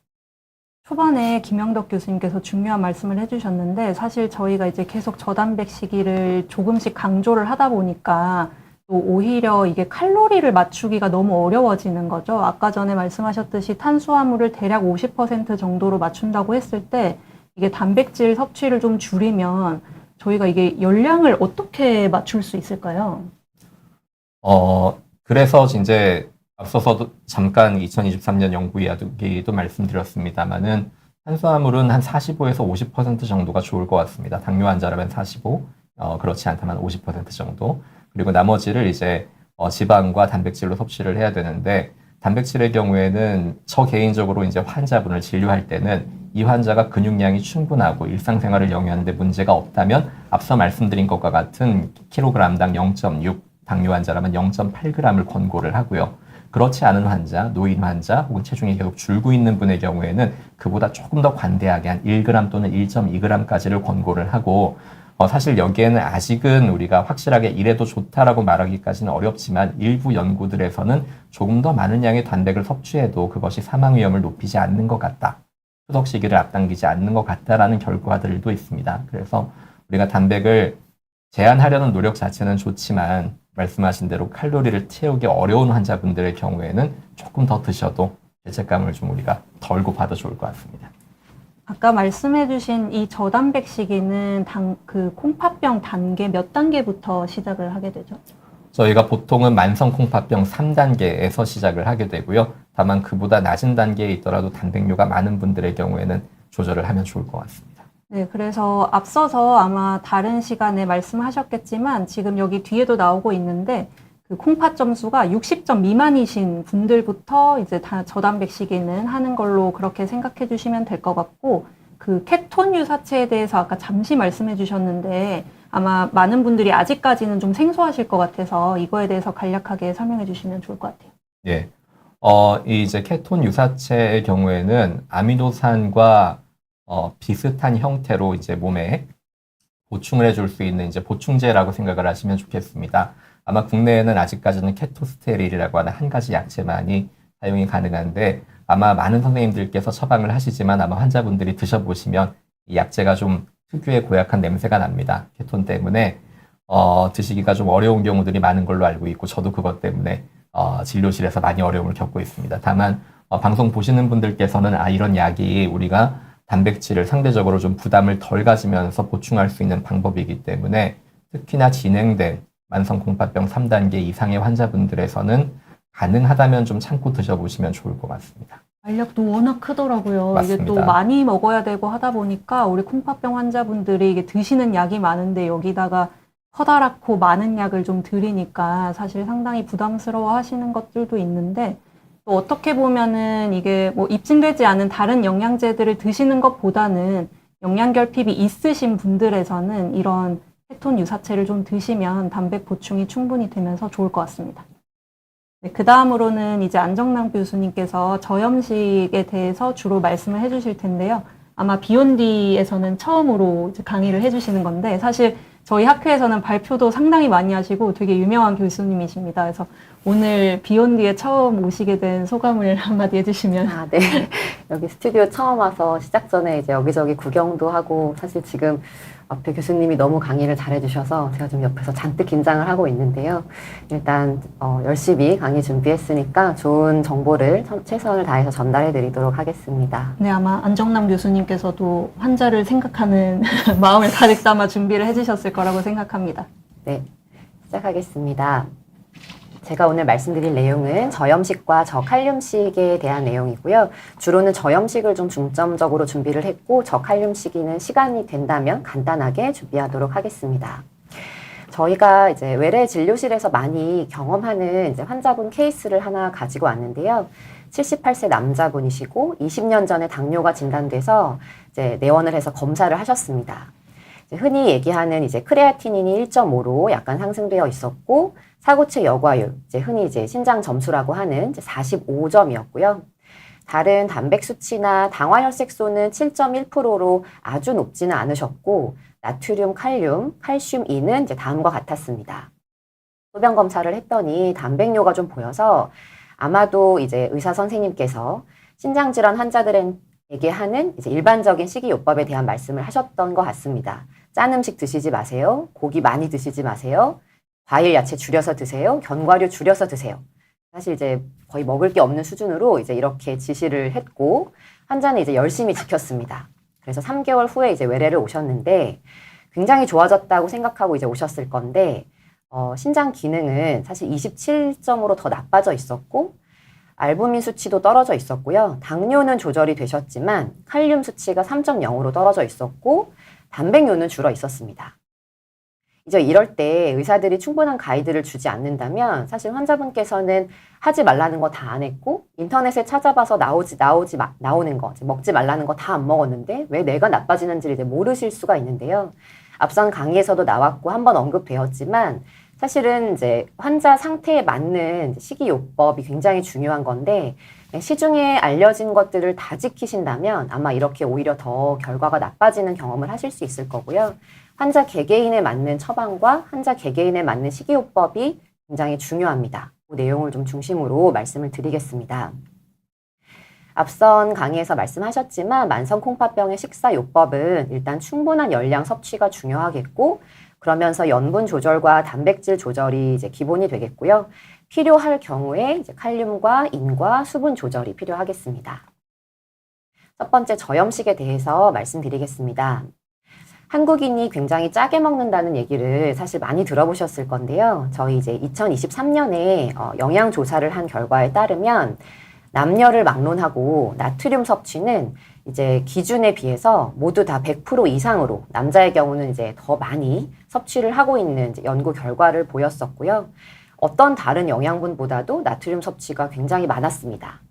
Speaker 1: 초반에 김영덕 교수님께서 중요한 말씀을 해주셨는데 사실 저희가 이제 계속 저단백 시기를 조금씩 강조를 하다 보니까 또 오히려 이게 칼로리를 맞추기가 너무 어려워지는 거죠. 아까 전에 말씀하셨듯이 탄수화물을 대략 50% 정도로 맞춘다고 했을 때 이게 단백질 섭취를 좀 줄이면 저희가 이게 열량을 어떻게 맞출 수 있을까요?
Speaker 2: 그래서 이제 앞서서도 잠깐 2023년 연구 이야기도 말씀드렸습니다만은 탄수화물은 한 45에서 50% 정도가 좋을 것 같습니다. 당뇨 환자라면 45, 그렇지 않다면 50% 정도. 그리고 나머지를 이제 지방과 단백질로 섭취를 해야 되는데 단백질의 경우에는 저 개인적으로 이제 환자분을 진료할 때는 이 환자가 근육량이 충분하고 일상생활을 영위하는데 문제가 없다면 앞서 말씀드린 것과 같은 킬로그램당 0.6, 당뇨 환자라면 0.8g을 권고를 하고요. 그렇지 않은 환자, 노인 환자 혹은 체중이 계속 줄고 있는 분의 경우에는 그보다 조금 더 관대하게 한 1g 또는 1.2g까지를 권고를 하고 사실 여기에는 아직은 우리가 확실하게 이래도 좋다라고 말하기까지는 어렵지만 일부 연구들에서는 조금 더 많은 양의 단백을 섭취해도 그것이 사망 위험을 높이지 않는 것 같다. 초석 시기를 앞당기지 않는 것 같다라는 결과들도 있습니다. 그래서 우리가 단백을 제한하려는 노력 자체는 좋지만 말씀하신 대로 칼로리를 채우기 어려운 환자분들의 경우에는 조금 더 드셔도 죄책감을 좀 우리가 덜고 봐도 좋을 것 같습니다.
Speaker 1: 아까 말씀해주신 이 저단백 시기는 그 콩팥병 단계 몇 단계부터 시작을 하게 되죠?
Speaker 2: 저희가 보통은 만성 콩팥병 3단계에서 시작을 하게 되고요. 다만 그보다 낮은 단계에 있더라도 단백뇨가 많은 분들의 경우에는 조절을 하면 좋을 것 같습니다.
Speaker 1: 네, 그래서 앞서서 아마 다른 시간에 말씀하셨겠지만 지금 여기 뒤에도 나오고 있는데 그 콩팥 점수가 60점 미만이신 분들부터 이제 다 저단백 시기는 하는 걸로 그렇게 생각해 주시면 될 것 같고 그 케톤 유사체에 대해서 아까 잠시 말씀해 주셨는데 아마 많은 분들이 아직까지는 좀 생소하실 것 같아서 이거에 대해서 간략하게 설명해 주시면 좋을 것 같아요.
Speaker 2: 예. 이 이제 케톤 유사체의 경우에는 아미노산과 비슷한 형태로 이제 몸에 보충을 해줄 수 있는 이제 보충제라고 생각을 하시면 좋겠습니다. 아마 국내에는 아직까지는 케토스테릴이라고 하는 한 가지 약제만이 사용이 가능한데 아마 많은 선생님들께서 처방을 하시지만 아마 환자분들이 드셔보시면 이 약제가 좀 특유의 고약한 냄새가 납니다. 케톤 때문에 드시기가 좀 어려운 경우들이 많은 걸로 알고 있고 저도 그것 때문에 진료실에서 많이 어려움을 겪고 있습니다. 다만 방송 보시는 분들께서는 이런 약이 우리가 단백질을 상대적으로 좀 부담을 덜 가지면서 보충할 수 있는 방법이기 때문에 특히나 진행된 만성 콩팥병 3단계 이상의 환자분들에서는 가능하다면 좀 참고 드셔보시면 좋을 것 같습니다.
Speaker 1: 알약도 워낙 크더라고요.
Speaker 2: 맞습니다.
Speaker 1: 이게 또 많이 먹어야 되고 하다 보니까 우리 콩팥병 환자분들이 이게 드시는 약이 많은데 여기다가 커다랗고 많은 약을 좀 드리니까 사실 상당히 부담스러워 하시는 것들도 있는데 또 어떻게 보면은 이게 뭐 입증되지 않은 다른 영양제들을 드시는 것보다는 영양결핍이 있으신 분들에서는 이런 케톤 유사체를 좀 드시면 단백 보충이 충분히 되면서 좋을 것 같습니다. 네, 그 다음으로는 이제 안정남 교수님께서 저염식에 대해서 주로 말씀을 해주실 텐데요. 아마 비욘디에서는 처음으로 이제 강의를 해주시는 건데 사실 저희 학회에서는 발표도 상당히 많이 하시고 되게 유명한 교수님이십니다. 그래서 오늘 비욘디에 처음 오시게 된 소감을 한마디 해주시면.
Speaker 3: 네. 여기 스튜디오 처음 와서 시작 전에 이제 여기저기 구경도 하고 사실 지금 앞에 교수님이 너무 강의를 잘해주셔서 제가 좀 옆에서 잔뜩 긴장을 하고 있는데요. 일단 열심히 강의 준비했으니까 좋은 정보를 최선을 다해서 전달해 드리도록 하겠습니다.
Speaker 1: 네, 아마 안정남 교수님께서도 환자를 생각하는 마음을 가득 담아 준비를 해주셨을 거라고 생각합니다.
Speaker 3: 네, 시작하겠습니다. 제가 오늘 말씀드릴 내용은 저염식과 저칼륨식에 대한 내용이고요. 주로는 저염식을 좀 중점적으로 준비를 했고 저칼륨식이는 시간이 된다면 간단하게 준비하도록 하겠습니다. 저희가 이제 외래 진료실에서 많이 경험하는 이제 환자분 케이스를 하나 가지고 왔는데요. 78세 남자분이시고 20년 전에 당뇨가 진단돼서 이제 내원을 해서 검사를 하셨습니다. 흔히 얘기하는 이제 크레아티닌이 1.5로 약간 상승되어 있었고 사고체 여과율, 이제 흔히 이제 신장 점수라고 하는 이제 45점이었고요. 다른 단백 수치나 당화혈색소는 7.1%로 아주 높지는 않으셨고 나트륨, 칼륨, 칼슘 E는 이제 다음과 같았습니다. 소변 검사를 했더니 단백뇨가 좀 보여서 아마도 이제 의사 선생님께서 신장 질환 환자들에게 하는 이제 일반적인 식이요법에 대한 말씀을 하셨던 것 같습니다. 짠 음식 드시지 마세요. 고기 많이 드시지 마세요. 과일, 야채 줄여서 드세요. 견과류 줄여서 드세요. 사실 이제 거의 먹을 게 없는 수준으로 이제 이렇게 지시를 했고 환자는 이제 열심히 지켰습니다. 그래서 3개월 후에 이제 외래를 오셨는데 굉장히 좋아졌다고 생각하고 이제 오셨을 건데 신장 기능은 사실 27점으로 더 나빠져 있었고 알부민 수치도 떨어져 있었고요. 당뇨는 조절이 되셨지만 칼륨 수치가 3.0으로 떨어져 있었고 단백뇨는 줄어 있었습니다. 이제 이럴 때 의사들이 충분한 가이드를 주지 않는다면 사실 환자분께서는 하지 말라는 거 다 안 했고 인터넷에 찾아봐서 나오는 거 먹지 말라는 거 다 안 먹었는데 왜 내가 나빠지는지를 이제 모르실 수가 있는데요. 앞선 강의에서도 나왔고 한번 언급되었지만 사실은 이제 환자 상태에 맞는 식이요법이 굉장히 중요한 건데 시중에 알려진 것들을 다 지키신다면 아마 이렇게 오히려 더 결과가 나빠지는 경험을 하실 수 있을 거고요. 환자 개개인에 맞는 처방과 환자 개개인에 맞는 식이요법이 굉장히 중요합니다. 그 내용을 좀 중심으로 말씀을 드리겠습니다. 앞선 강의에서 말씀하셨지만 만성콩팥병의 식사요법은 일단 충분한 열량 섭취가 중요하겠고 그러면서 연분 조절과 단백질 조절이 이제 기본이 되겠고요. 필요할 경우에 이제 칼륨과 인과 수분 조절이 필요하겠습니다. 첫 번째 저염식에 대해서 말씀드리겠습니다. 한국인이 굉장히 짜게 먹는다는 얘기를 사실 많이 들어보셨을 건데요. 저희 이제 2023년에 영양 조사를 한 결과에 따르면 남녀를 막론하고 나트륨 섭취는 이제 기준에 비해서 모두 다 100% 이상으로 남자의 경우는 이제 더 많이 섭취를 하고 있는 이제 연구 결과를 보였었고요. 어떤 다른 영양분보다도 나트륨 섭취가 굉장히 많았습니다.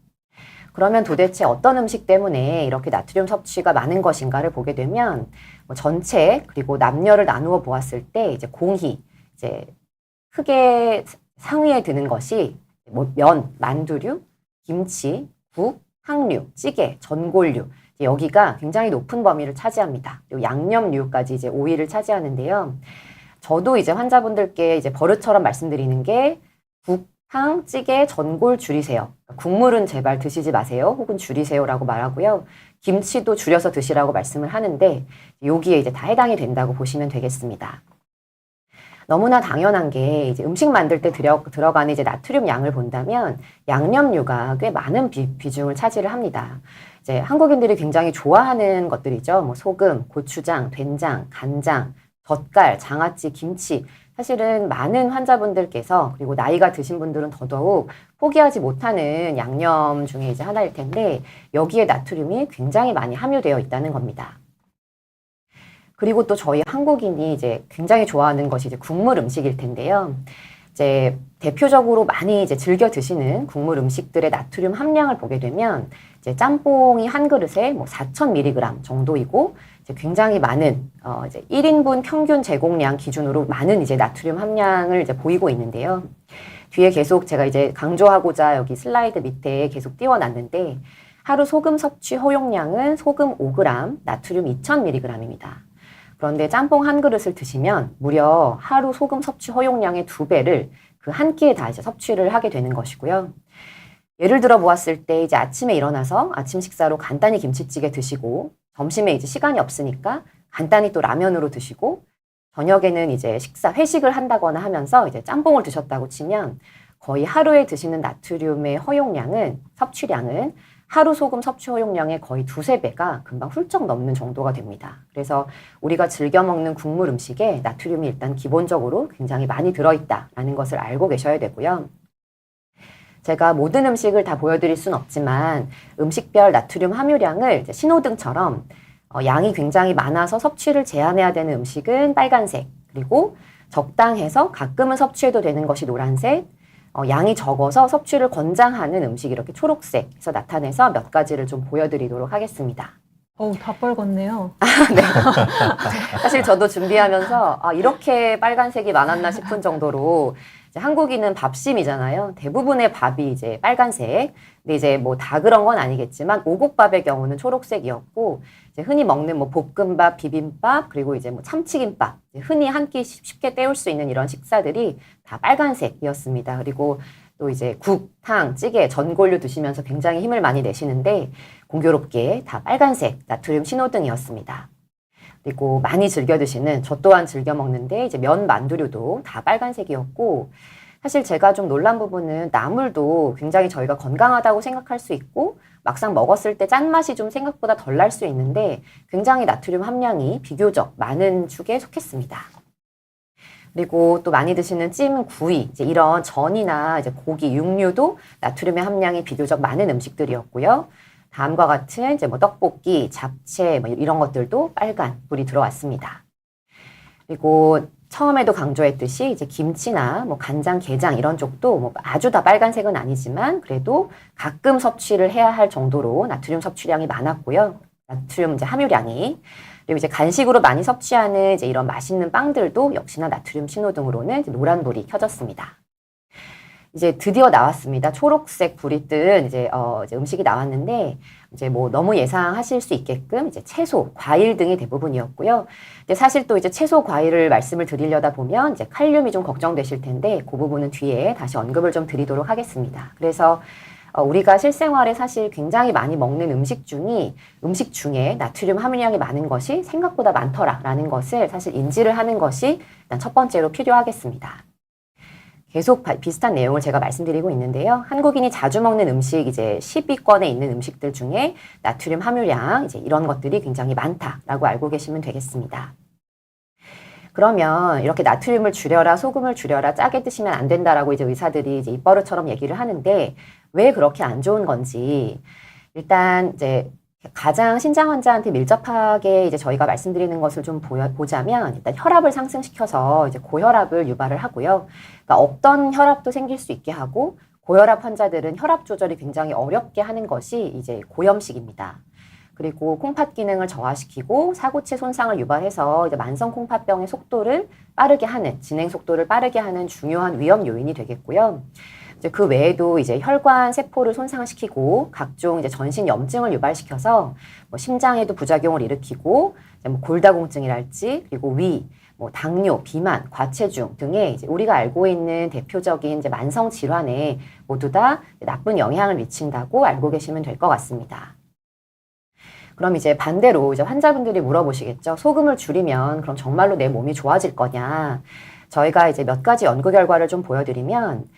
Speaker 3: 그러면 도대체 어떤 음식 때문에 이렇게 나트륨 섭취가 많은 것인가를 보게 되면 전체 그리고 남녀를 나누어 보았을 때 이제 공히 이제 크게 상위에 드는 것이 면, 만두류, 김치, 국, 항류, 찌개, 전골류 여기가 굉장히 높은 범위를 차지합니다. 그리고 양념류까지 이제 5위를 차지하는데요. 저도 이제 환자분들께 이제 버릇처럼 말씀드리는 게 국, 항, 찌개, 전골 줄이세요. 국물은 제발 드시지 마세요. 혹은 줄이세요라고 말하고요. 김치도 줄여서 드시라고 말씀을 하는데 여기에 이제 다 해당이 된다고 보시면 되겠습니다. 너무나 당연한 게 이제 음식 만들 때 들어가는 이제 나트륨 양을 본다면 양념류가 꽤 많은 비중을 차지를 합니다. 이제 한국인들이 굉장히 좋아하는 것들이죠. 뭐 소금, 고추장, 된장, 간장, 젓갈, 장아찌, 김치. 사실은 많은 환자분들께서 그리고 나이가 드신 분들은 더더욱 포기하지 못하는 양념 중에 이제 하나일 텐데 여기에 나트륨이 굉장히 많이 함유되어 있다는 겁니다. 그리고 또 저희 한국인이 이제 굉장히 좋아하는 것이 이제 국물 음식일 텐데요. 이제 대표적으로 많이 이제 즐겨 드시는 국물 음식들의 나트륨 함량을 보게 되면 이제 짬뽕이 한 그릇에 뭐 4,000mg 정도이고 이제 굉장히 많은 이제 1인분 평균 제공량 기준으로 많은 이제 나트륨 함량을 이제 보이고 있는데요. 뒤에 계속 제가 이제 강조하고자 여기 슬라이드 밑에 계속 띄워놨는데 하루 소금 섭취 허용량은 소금 5g, 나트륨 2,000mg입니다. 그런데 짬뽕 한 그릇을 드시면 무려 하루 소금 섭취 허용량의 2배를 그 한 끼에 다 이제 섭취를 하게 되는 것이고요. 예를 들어 보았을 때 이제 아침에 일어나서 아침 식사로 간단히 김치찌개 드시고 점심에 이제 시간이 없으니까 간단히 또 라면으로 드시고 저녁에는 이제 회식을 한다거나 하면서 이제 짬뽕을 드셨다고 치면 거의 하루에 드시는 나트륨의 허용량은 섭취량은 하루 소금 섭취 허용량의 거의 2~3배가 금방 훌쩍 넘는 정도가 됩니다. 그래서 우리가 즐겨 먹는 국물 음식에 나트륨이 일단 기본적으로 굉장히 많이 들어있다라는 것을 알고 계셔야 되고요. 제가 모든 음식을 다 보여드릴 수는 없지만 음식별 나트륨 함유량을 이제 신호등처럼 양이 굉장히 많아서 섭취를 제한해야 되는 음식은 빨간색, 그리고 적당해서 가끔은 섭취해도 되는 것이 노란색, 양이 적어서 섭취를 권장하는 음식 이렇게 초록색에서 나타내서 몇 가지를 좀 보여드리도록 하겠습니다.
Speaker 1: 다 빨갛네요.
Speaker 3: 네. 사실 저도 준비하면서 이렇게 빨간색이 많았나 싶은 정도로 이제 한국인은 밥심이잖아요. 대부분의 밥이 이제 빨간색. 근데 이제 뭐 다 그런 건 아니겠지만 오곡밥의 경우는 초록색이었고 이제 흔히 먹는 뭐 볶음밥, 비빔밥 그리고 이제 뭐 참치김밥 흔히 한 끼 쉽게 때울 수 있는 이런 식사들이 다 빨간색이었습니다. 그리고 또 이제 국, 탕, 찌개, 전골류 드시면서 굉장히 힘을 많이 내시는데 공교롭게 다 빨간색 나트륨 신호등이었습니다. 그리고 많이 즐겨 드시는, 저 또한 즐겨 먹는데 이제 면 만두류도 다 빨간색이었고, 사실 제가 좀 놀란 부분은 나물도 굉장히 저희가 건강하다고 생각할 수 있고 막상 먹었을 때 짠맛이 좀 생각보다 덜 날 수 있는데 굉장히 나트륨 함량이 비교적 많은 축에 속했습니다. 그리고 또 많이 드시는 찜, 구이, 이제 이런 전이나 이제 고기, 육류도 나트륨의 함량이 비교적 많은 음식들이었고요. 다음과 같은 이제 뭐 떡볶이, 잡채 뭐 이런 것들도 빨간 불이 들어왔습니다. 그리고 처음에도 강조했듯이 이제 김치나 뭐 간장, 게장 이런 쪽도 뭐 아주 다 빨간색은 아니지만 그래도 가끔 섭취를 해야 할 정도로 나트륨 섭취량이 많았고요. 나트륨 이제 함유량이. 그리고 이제 간식으로 많이 섭취하는 이제 이런 맛있는 빵들도 역시나 나트륨 신호등으로는 이제 노란불이 켜졌습니다. 이제 드디어 나왔습니다. 초록색 불이 뜬 이제 음식이 나왔는데 이제 뭐 너무 예상하실 수 있게끔 이제 채소, 과일 등이 대부분이었고요. 근데 사실 또 이제 채소, 과일을 말씀을 드리려다 보면 이제 칼륨이 좀 걱정되실 텐데 그 부분은 뒤에 다시 언급을 좀 드리도록 하겠습니다. 그래서 우리가 실생활에 사실 굉장히 많이 먹는 음식 중에 나트륨 함유량이 많은 것이 생각보다 많더라라는 것을 사실 인지를 하는 것이 일단 첫 번째로 필요하겠습니다. 계속 비슷한 내용을 제가 말씀드리고 있는데요. 한국인이 자주 먹는 음식 이제 10위권에 있는 음식들 중에 나트륨 함유량 이제 이런 것들이 굉장히 많다라고 알고 계시면 되겠습니다. 그러면 이렇게 나트륨을 줄여라, 소금을 줄여라, 짜게 드시면 안 된다라고 이제 의사들이 이제 입버릇처럼 얘기를 하는데 왜 그렇게 안 좋은 건지 일단 이제 가장 신장 환자한테 밀접하게 이제 저희가 말씀드리는 것을 좀 보자면 일단 혈압을 상승시켜서 이제 고혈압을 유발을 하고요. 그러니까 없던 혈압도 생길 수 있게 하고 고혈압 환자들은 혈압 조절이 굉장히 어렵게 하는 것이 이제 고염식입니다. 그리고 콩팥 기능을 저하시키고 사고체 손상을 유발해서 이제 만성 콩팥병의 속도를 빠르게 하는, 진행 속도를 빠르게 하는 중요한 위험 요인이 되겠고요. 이제 그 외에도 이제 혈관 세포를 손상시키고 각종 이제 전신 염증을 유발시켜서 뭐 심장에도 부작용을 일으키고 뭐 골다공증이랄지 그리고 위, 뭐 당뇨, 비만, 과체중 등의 이제 우리가 알고 있는 대표적인 이제 만성 질환에 모두 다 나쁜 영향을 미친다고 알고 계시면 될 것 같습니다. 그럼 이제 반대로 이제 환자분들이 물어보시겠죠. 소금을 줄이면 그럼 정말로 내 몸이 좋아질 거냐? 저희가 이제 몇 가지 연구 결과를 좀 보여드리면,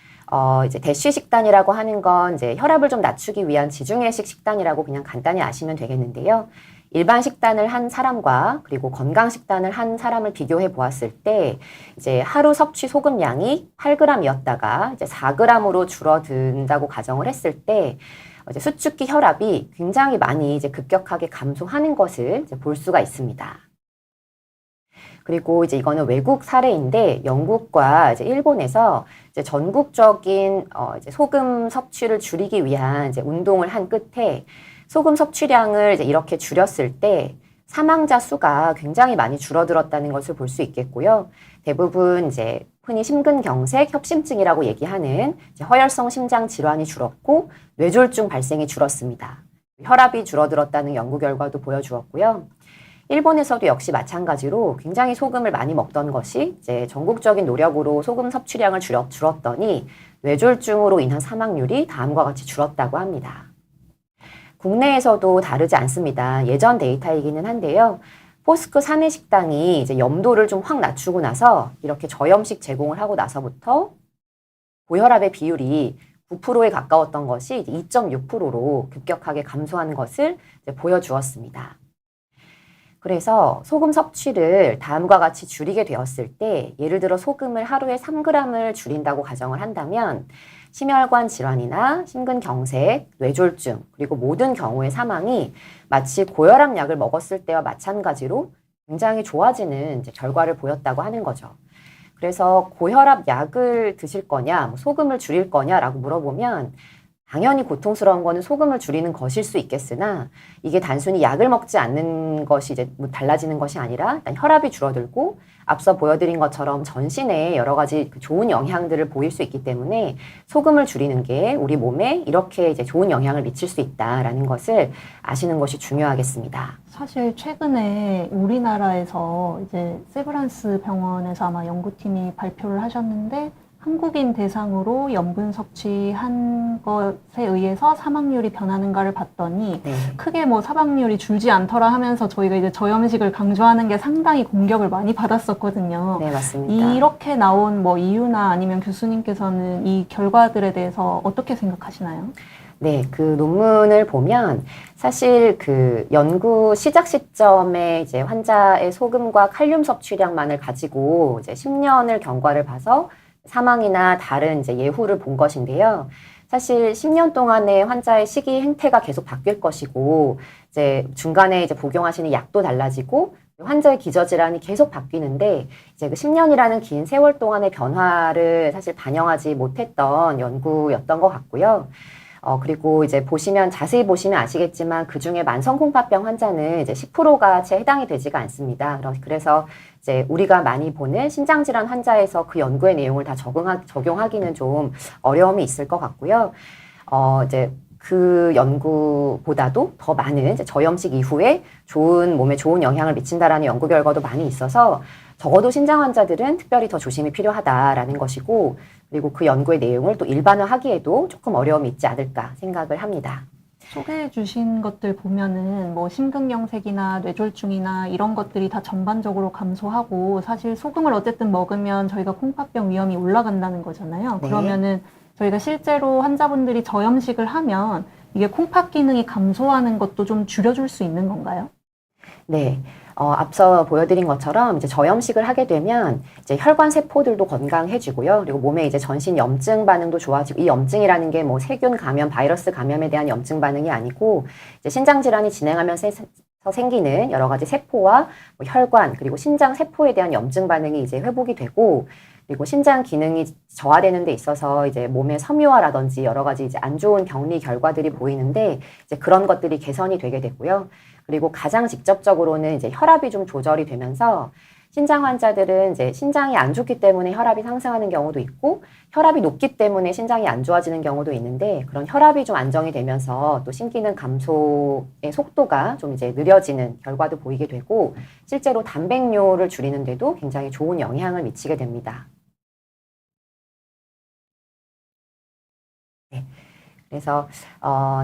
Speaker 3: 이제 대쉬 식단이라고 하는 건 이제 혈압을 좀 낮추기 위한 지중해식 식단이라고 그냥 간단히 아시면 되겠는데요. 일반 식단을 한 사람과 그리고 건강 식단을 한 사람을 비교해 보았을 때, 이제 하루 섭취 소금량이 8g이었다가 이제 4g으로 줄어든다고 가정을 했을 때, 이제 수축기 혈압이 굉장히 많이 이제 급격하게 감소하는 것을 이제 볼 수가 있습니다. 그리고 이제 이거는 외국 사례인데 영국과 이제 일본에서 이제 전국적인 이제 소금 섭취를 줄이기 위한 이제 운동을 한 끝에 소금 섭취량을 이제 이렇게 줄였을 때 사망자 수가 굉장히 많이 줄어들었다는 것을 볼 수 있겠고요. 대부분 이제 흔히 심근경색, 협심증이라고 얘기하는 이제 허혈성 심장 질환이 줄었고 뇌졸중 발생이 줄었습니다. 혈압이 줄어들었다는 연구 결과도 보여주었고요. 일본에서도 역시 마찬가지로 굉장히 소금을 많이 먹던 것이 이제 전국적인 노력으로 소금 섭취량을 줄었더니 뇌졸중으로 인한 사망률이 다음과 같이 줄었다고 합니다. 국내에서도 다르지 않습니다. 예전 데이터이기는 한데요. 포스코 사내식당이 이제 염도를 좀 확 낮추고 나서 이렇게 저염식 제공을 하고 나서부터 고혈압의 비율이 9%에 가까웠던 것이 2.6%로 급격하게 감소한 것을 이제 보여주었습니다. 그래서 소금 섭취를 다음과 같이 줄이게 되었을 때 예를 들어 소금을 하루에 3g을 줄인다고 가정을 한다면 심혈관 질환이나 심근경색, 뇌졸중 그리고 모든 경우의 사망이 마치 고혈압 약을 먹었을 때와 마찬가지로 굉장히 좋아지는 이제 결과를 보였다고 하는 거죠. 그래서 고혈압 약을 드실 거냐, 뭐 소금을 줄일 거냐라고 물어보면 당연히 고통스러운 거는 소금을 줄이는 것일 수 있겠으나 이게 단순히 약을 먹지 않는 것이 이제 뭐 달라지는 것이 아니라 일단 혈압이 줄어들고 앞서 보여드린 것처럼 전신에 여러 가지 좋은 영향들을 보일 수 있기 때문에 소금을 줄이는 게 우리 몸에 이렇게 이제 좋은 영향을 미칠 수 있다라는 것을 아시는 것이 중요하겠습니다.
Speaker 1: 사실 최근에 우리나라에서 이제 세브란스 병원에서 아마 연구팀이 발표를 하셨는데 한국인 대상으로 염분 섭취한 것에 의해서 사망률이 변하는가를 봤더니
Speaker 3: 네.
Speaker 1: 크게 뭐 사망률이 줄지 않더라 하면서 저희가 이제 저염식을 강조하는 게 상당히 공격을 많이 받았었거든요.
Speaker 3: 네, 맞습니다.
Speaker 1: 이렇게 나온 뭐 이유나 아니면 교수님께서는 이 결과들에 대해서 어떻게 생각하시나요?
Speaker 3: 네, 그 논문을 보면 사실 그 연구 시작 시점에 이제 환자의 소금과 칼륨 섭취량만을 가지고 이제 10년을 경과를 봐서 사망이나 다른 이제 예후를 본 것인데요. 사실 10년 동안에 환자의 식이 행태가 계속 바뀔 것이고, 이제 중간에 이제 복용하시는 약도 달라지고, 환자의 기저질환이 계속 바뀌는데, 이제 그 10년이라는 긴 세월 동안의 변화를 사실 반영하지 못했던 연구였던 것 같고요. 그리고 이제 자세히 보시면 아시겠지만 그 중에 만성콩팥병 환자는 이제 10%가 채 해당이 되지가 않습니다. 그래서 이제 우리가 많이 보는 신장질환 환자에서 그 연구의 내용을 다 적용하기는 좀 어려움이 있을 것 같고요. 이제 그 연구보다도 더 많은 이제 저염식 이후에 몸에 좋은 영향을 미친다라는 연구 결과도 많이 있어서 적어도 신장 환자들은 특별히 더 조심이 필요하다라는 것이고, 그리고 그 연구의 내용을 또 일반화하기에도 조금 어려움이 있지 않을까 생각을 합니다.
Speaker 1: 소개해 주신 것들 보면은 뭐 심근경색이나 뇌졸중이나 이런 것들이 다 전반적으로 감소하고, 사실 소금을 어쨌든 먹으면 저희가 콩팥병 위험이 올라간다는 거잖아요.
Speaker 3: 네.
Speaker 1: 그러면은 저희가 실제로 환자분들이 저염식을 하면 이게 콩팥 기능이 감소하는 것도 좀 줄여줄 수 있는 건가요?
Speaker 3: 네. 앞서 보여드린 것처럼 이제 저염식을 하게 되면 이제 혈관 세포들도 건강해지고요. 그리고 몸에 이제 전신 염증 반응도 좋아지고, 이 염증이라는 게 뭐 세균 감염, 바이러스 감염에 대한 염증 반응이 아니고, 이제 신장 질환이 진행하면서 생기는 여러 가지 세포와 뭐 혈관, 그리고 신장 세포에 대한 염증 반응이 이제 회복이 되고, 그리고 신장 기능이 저하되는 데 있어서 이제 몸의 섬유화라든지 여러 가지 이제 안 좋은 격리 결과들이 보이는데, 이제 그런 것들이 개선이 되게 되고요. 그리고 가장 직접적으로는 이제 혈압이 좀 조절이 되면서 신장 환자들은 이제 신장이 안 좋기 때문에 혈압이 상승하는 경우도 있고, 혈압이 높기 때문에 신장이 안 좋아지는 경우도 있는데, 그런 혈압이 좀 안정이 되면서 또 신기능 감소의 속도가 좀 이제 느려지는 결과도 보이게 되고, 실제로 단백뇨를 줄이는데도 굉장히 좋은 영향을 미치게 됩니다. 네. 그래서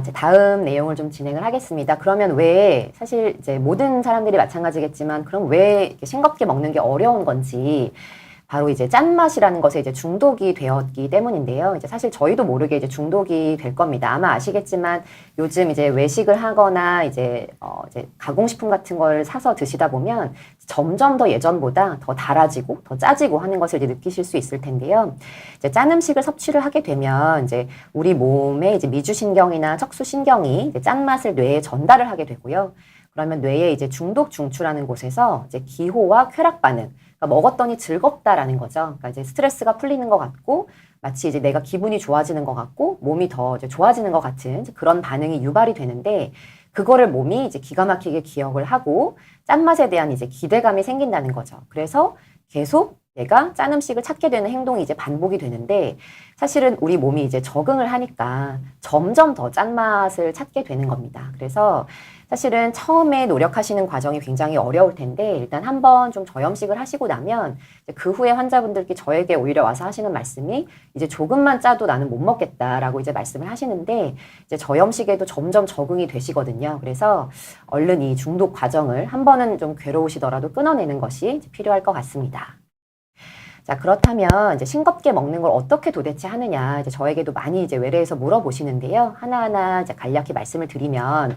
Speaker 3: 이제 다음 내용을 좀 진행을 하겠습니다. 그러면 왜 사실 이제 모든 사람들이 마찬가지겠지만, 그럼 왜 이렇게 싱겁게 먹는 게 어려운 건지, 바로 이제 짠맛이라는 것에 이제 중독이 되었기 때문인데요. 이제 사실 저희도 모르게 이제 중독이 될 겁니다. 아마 아시겠지만 요즘 이제 외식을 하거나 이제 가공식품 같은 걸 사서 드시다 보면 점점 더 예전보다 더 달아지고 더 짜지고 하는 것을 이제 느끼실 수 있을 텐데요. 이제 짠 음식을 섭취를 하게 되면 이제 우리 몸의 이제 미주신경이나 척수신경이 이제 짠맛을 뇌에 전달을 하게 되고요. 그러면 뇌에 이제 중독 중추라는 곳에서 이제 기호와 쾌락 반응, 그러니까 먹었더니 즐겁다라는 거죠. 그러니까 이제 스트레스가 풀리는 것 같고, 마치 이제 내가 기분이 좋아지는 것 같고, 몸이 더 이제 좋아지는 것 같은 그런 반응이 유발이 되는데, 그거를 몸이 이제 기가 막히게 기억을 하고, 짠맛에 대한 이제 기대감이 생긴다는 거죠. 그래서 계속 내가 짠 음식을 찾게 되는 행동이 이제 반복이 되는데, 사실은 우리 몸이 이제 적응을 하니까 점점 더 짠맛을 찾게 되는 겁니다. 그래서 사실은 처음에 노력하시는 과정이 굉장히 어려울 텐데, 일단 한번 좀 저염식을 하시고 나면 그 후에 환자분들께 저에게 오히려 와서 하시는 말씀이, 이제 조금만 짜도 나는 못 먹겠다라고 이제 말씀을 하시는데, 이제 저염식에도 점점 적응이 되시거든요. 그래서 얼른 이 중독 과정을 한 번은 좀 괴로우시더라도 끊어내는 것이 필요할 것 같습니다. 자, 그렇다면 이제 싱겁게 먹는 걸 어떻게 도대체 하느냐, 이제 저에게도 많이 이제 외래에서 물어보시는데요. 하나하나 이제 간략히 말씀을 드리면,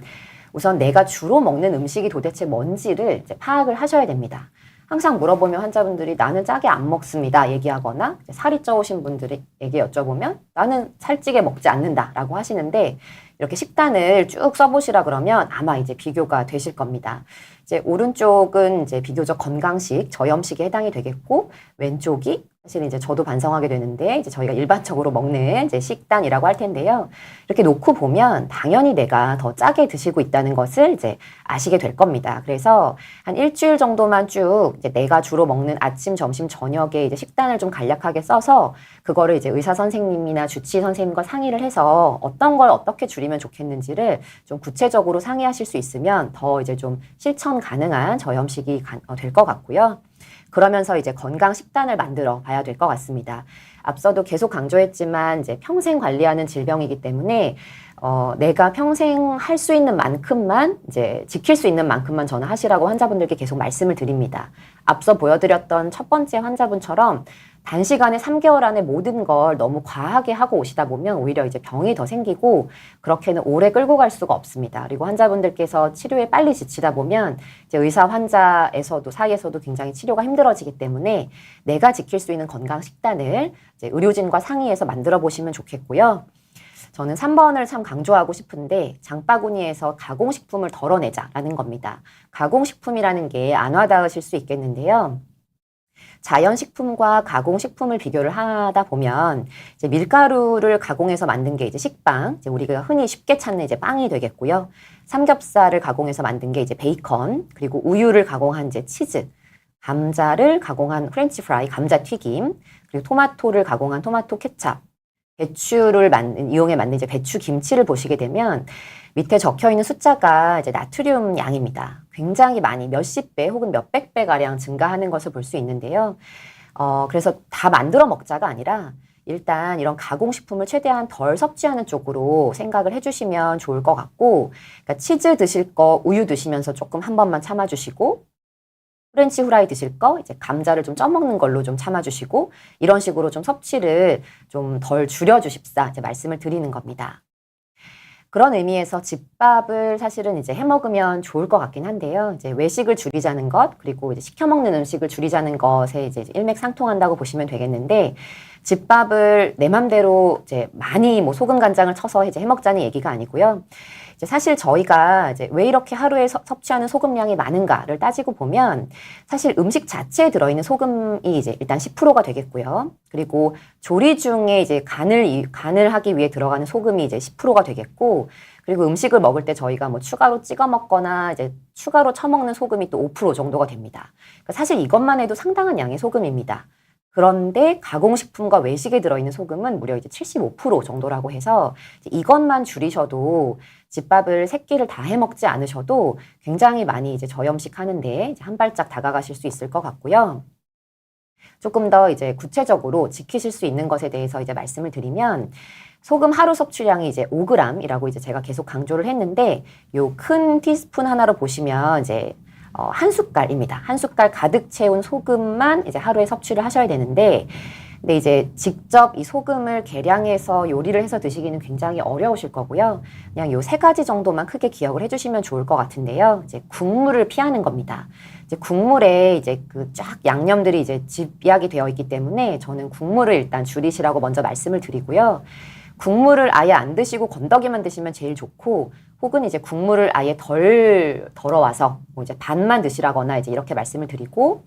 Speaker 3: 우선 내가 주로 먹는 음식이 도대체 뭔지를 이제 파악을 하셔야 됩니다. 항상 물어보면 환자분들이 나는 짜게 안 먹습니다 얘기하거나, 살이 쪄오신 분들에게 여쭤보면 나는 살찌게 먹지 않는다라고 하시는데, 이렇게 식단을 쭉 써보시라 그러면 아마 이제 비교가 되실 겁니다. 이제 오른쪽은 이제 비교적 건강식, 저염식에 해당이 되겠고, 왼쪽이 사실 이제 저도 반성하게 되는데, 이제 저희가 일반적으로 먹는 이제 식단이라고 할 텐데요. 이렇게 놓고 보면 당연히 내가 더 짜게 드시고 있다는 것을 이제 아시게 될 겁니다. 그래서 한 일주일 정도만 쭉 이제 내가 주로 먹는 아침, 점심, 저녁에 이제 식단을 좀 간략하게 써서, 그거를 이제 의사 선생님이나 주치의 선생님과 상의를 해서 어떤 걸 어떻게 줄이면 좋겠는지를 좀 구체적으로 상의하실 수 있으면 더 이제 좀 실천 가능한 저염식이 될 것 같고요. 그러면서 이제 건강 식단을 만들어 봐야 될 것 같습니다. 앞서도 계속 강조했지만 이제 평생 관리하는 질병이기 때문에 내가 평생 할 수 있는 만큼만 이제 지킬 수 있는 만큼만 저는 하시라고 환자분들께 계속 말씀을 드립니다. 앞서 보여드렸던 첫 번째 환자분처럼 단시간에 3개월 안에 모든 걸 너무 과하게 하고 오시다 보면 오히려 이제 병이 더 생기고 그렇게는 오래 끌고 갈 수가 없습니다. 그리고 환자분들께서 치료에 빨리 지치다 보면 이제 의사 환자에서도 사이에서도 굉장히 치료가 힘들어지기 때문에 내가 지킬 수 있는 건강 식단을 이제 의료진과 상의해서 만들어 보시면 좋겠고요. 저는 3번을 참 강조하고 싶은데 장바구니에서 가공식품을 덜어내자라는 겁니다. 가공식품이라는 게 안 와닿으실 수 있겠는데요. 자연식품과 가공식품을 비교를 하다 보면 이제 밀가루를 가공해서 만든 게 이제 식빵, 이제 우리가 흔히 쉽게 찾는 이제 빵이 되겠고요. 삼겹살을 가공해서 만든 게 이제 베이컨, 그리고 우유를 가공한 이제 치즈, 감자를 가공한 프렌치 프라이, 감자튀김, 그리고 토마토를 가공한 토마토 케찹, 배추를 이용해 만든 이제 배추 김치를 보시게 되면 밑에 적혀 있는 숫자가 이제 나트륨 양입니다. 굉장히 많이 몇십 배 혹은 몇백 배 가량 증가하는 것을 볼 수 있는데요. 그래서 다 만들어 먹자가 아니라 일단 이런 가공식품을 최대한 덜 섭취하는 쪽으로 생각을 해주시면 좋을 것 같고, 그러니까 치즈 드실 거 우유 드시면서 조금 한 번만 참아주시고, 프렌치 후라이 드실 거 이제 감자를 좀 쪄먹는 걸로 좀 참아주시고, 이런 식으로 좀 섭취를 좀 덜 줄여주십사 이제 말씀을 드리는 겁니다. 그런 의미에서 집밥을 사실은 이제 해 먹으면 좋을 것 같긴 한데요. 이제 외식을 줄이자는 것, 그리고 이제 시켜 먹는 음식을 줄이자는 것에 이제 일맥상통한다고 보시면 되겠는데, 집밥을 내 맘대로 이제 많이 뭐 소금 간장을 쳐서 이제 해 먹자는 얘기가 아니고요. 이제 사실 저희가 이제 왜 이렇게 하루에 섭취하는 소금량이 많은가를 따지고 보면 사실 음식 자체에 들어있는 소금이 이제 일단 10%가 되겠고요. 그리고 조리 중에 이제 간을 하기 위해 들어가는 소금이 이제 10%가 되겠고, 그리고 음식을 먹을 때 저희가 뭐 추가로 찍어 먹거나 이제 추가로 쳐먹는 소금이 또 5% 정도가 됩니다. 그러니까 사실 이것만 해도 상당한 양의 소금입니다. 그런데 가공식품과 외식에 들어있는 소금은 무려 이제 75% 정도라고 해서 이것만 줄이셔도 집밥을 세 끼를 다 해 먹지 않으셔도 굉장히 많이 이제 저염식 하는데 이제 한 발짝 다가가실 수 있을 것 같고요. 조금 더 이제 구체적으로 지키실 수 있는 것에 대해서 이제 말씀을 드리면, 소금 하루 섭취량이 이제 5g이라고 이제 제가 계속 강조를 했는데, 요 큰 티스푼 하나로 보시면 이제 한 숟갈입니다. 한 숟갈 가득 채운 소금만 이제 하루에 섭취를 하셔야 되는데, 근데 이제 직접 이 소금을 계량해서 요리를 해서 드시기는 굉장히 어려우실 거고요. 그냥 요 3가지 정도만 크게 기억을 해주시면 좋을 것 같은데요. 이제 국물을 피하는 겁니다. 이제 국물에 이제 그 쫙 양념들이 이제 집약이 되어 있기 때문에 저는 국물을 일단 줄이시라고 먼저 말씀을 드리고요. 국물을 아예 안 드시고 건더기만 드시면 제일 좋고, 혹은 이제 국물을 아예 덜어와서 뭐 이제 반만 드시라거나 이제 이렇게 말씀을 드리고,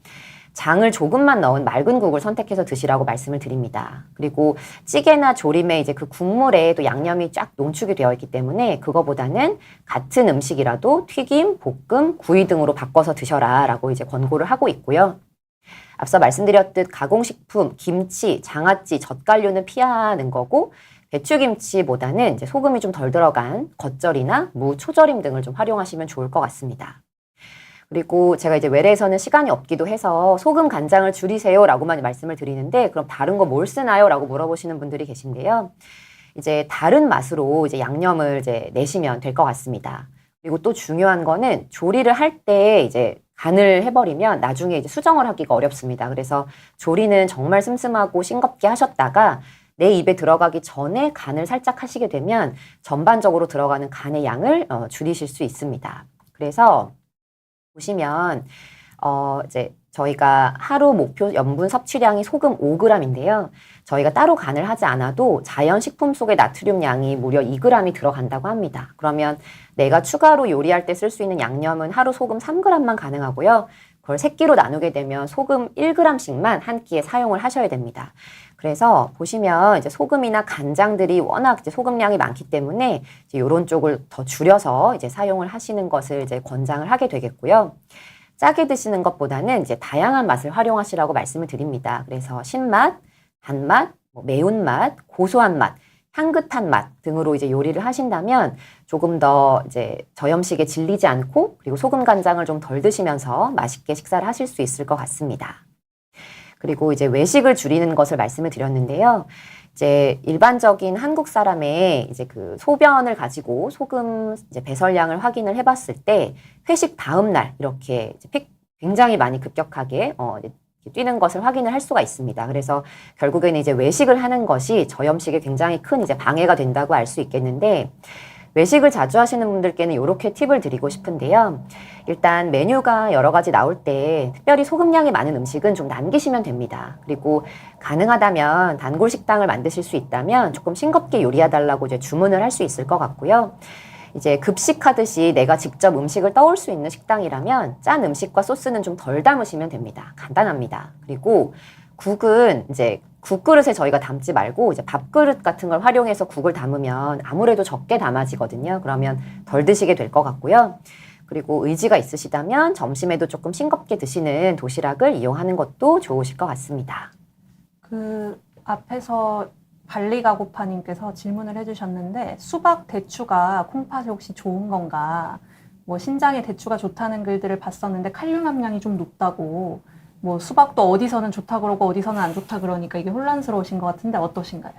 Speaker 3: 장을 조금만 넣은 맑은 국을 선택해서 드시라고 말씀을 드립니다. 그리고 찌개나 조림에 이제 그 국물에 또 양념이 쫙 농축이 되어 있기 때문에 그거보다는 같은 음식이라도 튀김, 볶음, 구이 등으로 바꿔서 드셔라라고 이제 권고를 하고 있고요. 앞서 말씀드렸듯 가공식품, 김치, 장아찌, 젓갈류는 피하는 거고, 배추김치보다는 이제 소금이 좀 덜 들어간 겉절이나 무, 초절임 등을 좀 활용하시면 좋을 것 같습니다. 그리고 제가 이제 외래에서는 시간이 없기도 해서 소금 간장을 줄이세요라고만 말씀을 드리는데, 그럼 다른 거 뭘 쓰나요? 라고 물어보시는 분들이 계신데요. 이제 다른 맛으로 이제 양념을 이제 내시면 될 것 같습니다. 그리고 또 중요한 거는 조리를 할 때 이제 간을 해버리면 나중에 이제 수정을 하기가 어렵습니다. 그래서 조리는 정말 슴슴하고 싱겁게 하셨다가 내 입에 들어가기 전에 간을 살짝 하시게 되면 전반적으로 들어가는 간의 양을 줄이실 수 있습니다. 그래서 보시면 이제 저희가 하루 목표 염분 섭취량이 소금 5g인데요. 저희가 따로 간을 하지 않아도 자연식품 속의 나트륨 양이 무려 2g이 들어간다고 합니다. 그러면 내가 추가로 요리할 때 쓸 수 있는 양념은 하루 소금 3g만 가능하고요. 그걸 3끼로 나누게 되면 소금 1g씩만 한 끼에 사용을 하셔야 됩니다. 그래서 보시면 이제 소금이나 간장들이 워낙 이제 소금량이 많기 때문에 이제 이런 쪽을 더 줄여서 이제 사용을 하시는 것을 이제 권장을 하게 되겠고요. 짜게 드시는 것보다는 이제 다양한 맛을 활용하시라고 말씀을 드립니다. 그래서 신맛, 단맛, 매운맛, 고소한 맛, 향긋한 맛 등으로 이제 요리를 하신다면 조금 더 이제 저염식에 질리지 않고 그리고 소금 간장을 좀 덜 드시면서 맛있게 식사를 하실 수 있을 것 같습니다. 그리고 이제 외식을 줄이는 것을 말씀을 드렸는데요. 이제 일반적인 한국 사람의 이제 그 소변을 가지고 소금 이제 배설량을 확인을 해봤을 때 회식 다음 날 이렇게 이제 굉장히 많이 급격하게 이제 뛰는 것을 확인을 할 수가 있습니다. 그래서 결국에는 이제 외식을 하는 것이 저염식에 굉장히 큰 이제 방해가 된다고 알 수 있겠는데 외식을 자주 하시는 분들께는 이렇게 팁을 드리고 싶은데요. 일단 메뉴가 여러 가지 나올 때 특별히 소금량이 많은 음식은 좀 남기시면 됩니다. 그리고 가능하다면 단골 식당을 만드실 수 있다면 조금 싱겁게 요리해달라고 이제 주문을 할 수 있을 것 같고요. 이제 급식하듯이 내가 직접 음식을 떠올 수 있는 식당이라면 짠 음식과 소스는 좀 덜 담으시면 됩니다. 간단합니다. 그리고 국은 이제 국그릇에 저희가 담지 말고 이제 밥그릇 같은 걸 활용해서 국을 담으면 아무래도 적게 담아지거든요. 그러면 덜 드시게 될 것 같고요. 그리고 의지가 있으시다면 점심에도 조금 싱겁게 드시는 도시락을 이용하는 것도 좋으실 것 같습니다.
Speaker 1: 그 앞에서 발리가고파님께서 질문을 해주셨는데 수박 대추가 콩팥에 혹시 좋은 건가? 뭐 신장에 대추가 좋다는 글들을 봤었는데 칼륨 함량이 좀 높다고 뭐 수박도 어디서는 좋다 그러고 어디서는 안 좋다 그러니까 이게 혼란스러우신 것 같은데 어떠신가요?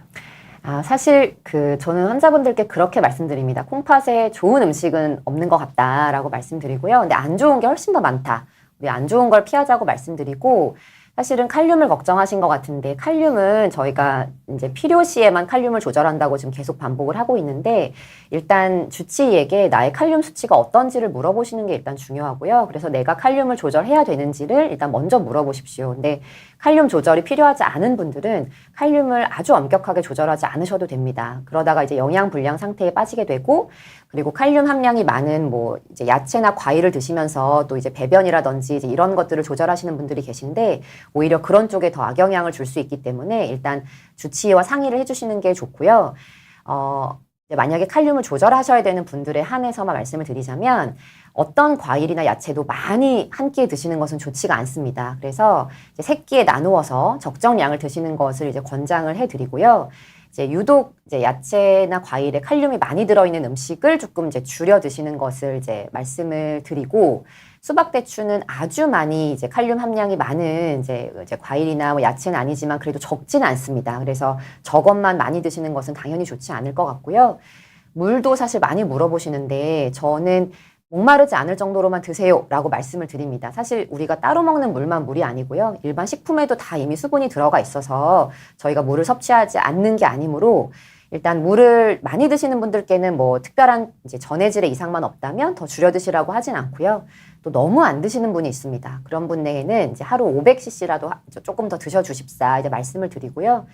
Speaker 3: 사실 저는 환자분들께 그렇게 말씀드립니다. 콩팥에 좋은 음식은 없는 것 같다라고 말씀드리고요. 근데 안 좋은 게 훨씬 더 많다. 우리 안 좋은 걸 피하자고 말씀드리고 사실은 칼륨을 걱정하신 것 같은데 칼륨은 저희가 이제 필요시에만 칼륨을 조절한다고 지금 계속 반복을 하고 있는데 일단 주치의에게 나의 칼륨 수치가 어떤지를 물어보시는 게 일단 중요하고요. 그래서 내가 칼륨을 조절해야 되는지를 일단 먼저 물어보십시오. 근데 칼륨 조절이 필요하지 않은 분들은 칼륨을 아주 엄격하게 조절하지 않으셔도 됩니다. 그러다가 이제 영양 불량 상태에 빠지게 되고 그리고 칼륨 함량이 많은 뭐 이제 야채나 과일을 드시면서 또 이제 배변이라든지 이제 이런 것들을 조절하시는 분들이 계신데 오히려 그런 쪽에 더 악영향을 줄 수 있기 때문에 일단 주치의와 상의를 해주시는 게 좋고요. 만약에 칼륨을 조절하셔야 되는 분들에 한해서만 말씀을 드리자면 어떤 과일이나 야채도 많이 한 끼에 드시는 것은 좋지가 않습니다. 그래서 이제 세 끼에 나누어서 적정량을 드시는 것을 이제 권장을 해드리고요. 이제 유독 이제 야채나 과일에 칼륨이 많이 들어있는 음식을 조금 이제 줄여 드시는 것을 이제 말씀을 드리고 수박 대추는 아주 많이 이제 칼륨 함량이 많은 이제 과일이나 뭐 야채는 아니지만 그래도 적지는 않습니다. 그래서 저것만 많이 드시는 것은 당연히 좋지 않을 것 같고요. 물도 사실 많이 물어보시는데 저는 목마르지 않을 정도로만 드세요라고 말씀을 드립니다. 사실 우리가 따로 먹는 물만 물이 아니고요. 일반 식품에도 다 이미 수분이 들어가 있어서 저희가 물을 섭취하지 않는 게 아니므로 일단 물을 많이 드시는 분들께는 뭐 특별한 이제 전해질의 이상만 없다면 더 줄여 드시라고 하진 않고요. 또 너무 안 드시는 분이 있습니다. 그런 분에게는 이제 하루 500cc라도 조금 더 드셔주십사 이제 말씀을 드리고요.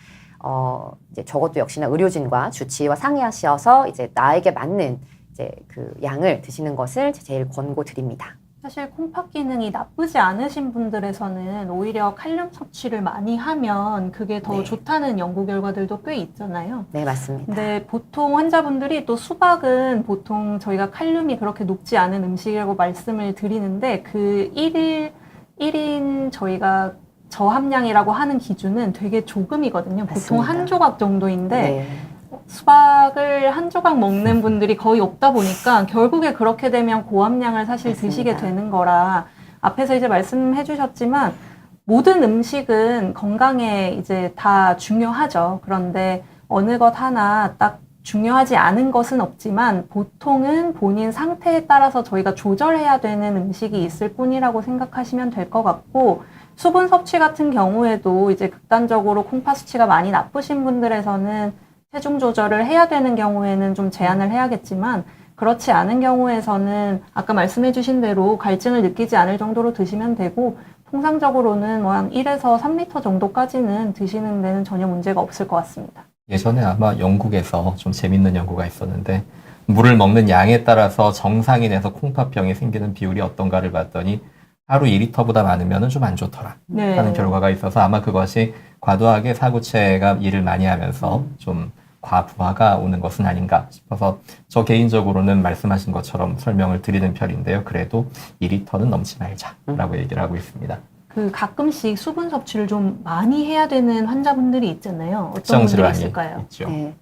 Speaker 3: 이제 저것도 역시나 의료진과 주치의와 상의하셔서 이제 나에게 맞는 이제 그 양을 드시는 것을 제일 권고드립니다.
Speaker 1: 사실 콩팥 기능이 나쁘지 않으신 분들에서는 오히려 칼륨 섭취를 많이 하면 그게 더
Speaker 3: 네.
Speaker 1: 좋다는 연구 결과들도 꽤 있잖아요.
Speaker 3: 네, 맞습니다.
Speaker 1: 근데 보통 환자분들이 또 수박은 보통 저희가 칼륨이 그렇게 높지 않은 음식이라고 말씀을 드리는데 그 1인 저희가 저함량이라고 하는 기준은 되게 조금이거든요. 보통
Speaker 3: 맞습니다.
Speaker 1: 한 조각 정도인데
Speaker 3: 네.
Speaker 1: 수박을 한 조각 먹는 분들이 거의 없다 보니까 결국에 그렇게 되면 고함량을 사실
Speaker 3: 맞습니다.
Speaker 1: 드시게 되는 거라 앞에서 이제 말씀해 주셨지만 모든 음식은 건강에 이제 다 중요하죠. 그런데 어느 것 하나 딱 중요하지 않은 것은 없지만 보통은 본인 상태에 따라서 저희가 조절해야 되는 음식이 있을 뿐이라고 생각하시면 될 것 같고 수분 섭취 같은 경우에도 이제 극단적으로 콩팥 수치가 많이 나쁘신 분들에서는 체중 조절을 해야 되는 경우에는 좀 제한을 해야겠지만 그렇지 않은 경우에서는 아까 말씀해 주신 대로 갈증을 느끼지 않을 정도로 드시면 되고 통상적으로는 뭐 한 1에서 3리터 정도까지는 드시는 데는 전혀 문제가 없을 것 같습니다.
Speaker 2: 예전에 아마 영국에서 좀 재밌는 연구가 있었는데 물을 먹는 양에 따라서 정상인에서 콩팥병이 생기는 비율이 어떤가를 봤더니 하루 2리터보다 많으면 좀 안 좋더라
Speaker 1: 네.
Speaker 2: 하는 결과가 있어서 아마 그것이 과도하게 사구체가 일을 많이 하면서 좀 과부하가 오는 것은 아닌가 싶어서 저 개인적으로는 말씀하신 것처럼 설명을 드리는 편인데요. 그래도 2리터는 넘지 말자라고 얘기를 하고 있습니다.
Speaker 1: 그 가끔씩 수분 섭취를 좀 많이 해야 되는 환자분들이 있잖아요. 어떤
Speaker 2: 특정
Speaker 1: 분들이
Speaker 2: 질환이
Speaker 1: 있을까요?
Speaker 2: 있죠.
Speaker 3: 네.